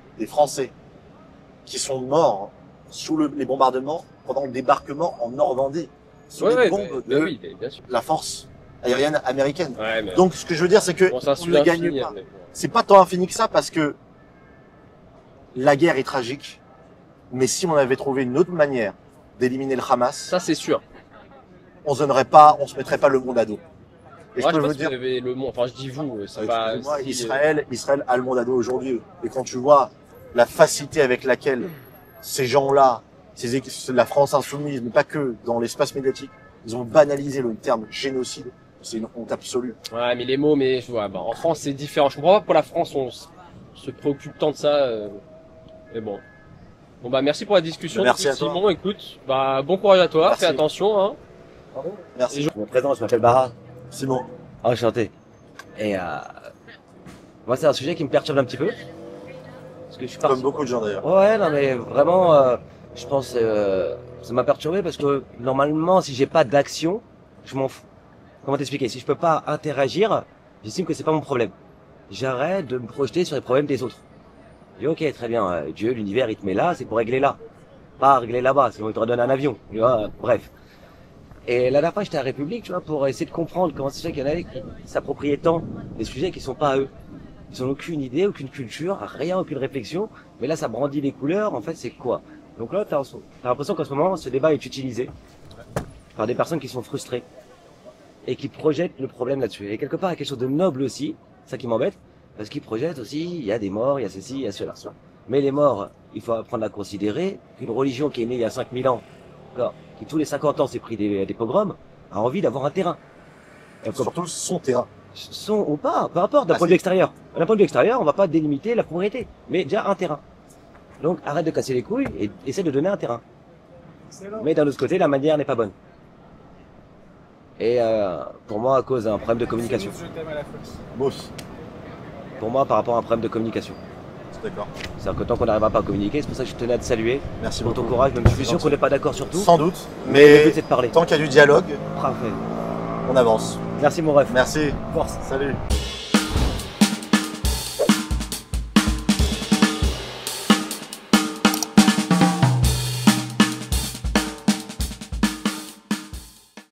S1: qui sont morts sous les bombardements pendant le débarquement en Normandie. Sous les bombes de la force aérienne américaine. Donc, ce que je veux dire, c'est que on ne gagne pas. C'est pas tant infini que ça parce que la guerre est tragique. Mais si on avait trouvé une autre manière d'éliminer le Hamas.
S8: Ça, c'est sûr.
S1: On se mettrait pas le monde à dos. Et
S8: je peux vous dire, le monde, enfin je dis vous, c'est pas.
S1: Israël a le monde à dos aujourd'hui. Et quand tu vois la facilité avec laquelle ces gens-là, la France insoumise, mais pas que, dans l'espace médiatique, ils ont banalisé le terme génocide, c'est une honte absolue.
S8: Ouais, mais les mots, mais je vois, en France c'est différent. Je comprends pas pourquoi la France on se préoccupe tant de ça. Mais bon. Bon bah merci pour la discussion.
S1: Merci à toi.
S8: Simon, écoute, bah bon courage à toi, fais attention, hein.
S1: Merci.
S9: Je me présente, je m'appelle Bara.
S1: Simon.
S9: Enchanté. Et moi, c'est un sujet qui me perturbe un petit peu. Parce que je suis
S1: comme beaucoup de gens d'ailleurs.
S9: Ouais, non, mais vraiment, je pense ça m'a perturbé parce que normalement, si j'ai pas d'action, je m'en fous. Comment t'expliquer? Si je peux pas interagir, j'estime que c'est pas mon problème. J'arrête de me projeter sur les problèmes des autres. Je dis ok, très bien, Dieu, l'univers, il te met là, c'est pour régler là. Pas régler là-bas, sinon il te redonne un avion. Tu vois, bref. Et la dernière fois, j'étais à République, tu vois, pour essayer de comprendre comment c'est fait qu'il y en avait qui s'appropriaient tant des sujets qui sont pas à eux. Ils ont aucune idée, aucune culture, rien, aucune réflexion. Mais là, ça brandit les couleurs. En fait, c'est quoi? Donc là, t'as l'impression qu'en ce moment, ce débat est utilisé par des personnes qui sont frustrées et qui projettent le problème là-dessus. Et quelque part, il y a quelque chose de noble aussi, ça qui m'embête, parce qu'ils projettent aussi, il y a des morts, il y a ceci, il y a cela. Mais les morts, il faut apprendre à considérer qu'une religion qui est née il y a 5000 ans, qui tous les 50 ans s'est pris des pogroms, a envie d'avoir un terrain.
S1: Surtout son terrain.
S9: Son ou pas, peu importe, d'un point de vue extérieur. D'un point de vue extérieur, on va pas délimiter la propriété, mais déjà un terrain. Donc arrête de casser les couilles et essaie de donner un terrain. Mais d'un autre côté, la manière n'est pas bonne. Et pour moi, à cause d'un problème de communication.
S1: Boss.
S9: Pour moi, par rapport à un problème de communication.
S1: D'accord.
S9: C'est-à-dire que tant qu'on n'arrivera pas à communiquer, c'est pour ça que je tenais à te saluer.
S1: Merci
S9: pour
S1: beaucoup.
S9: ton courage, même si je suis sûr qu'on n'est pas d'accord sur tout.
S1: Sans doute, mais
S9: le but, c'est de parler.
S1: Tant qu'il y a du dialogue,
S9: parfait.
S1: On avance.
S9: Merci mon ref.
S1: Merci.
S9: Force.
S1: Salut.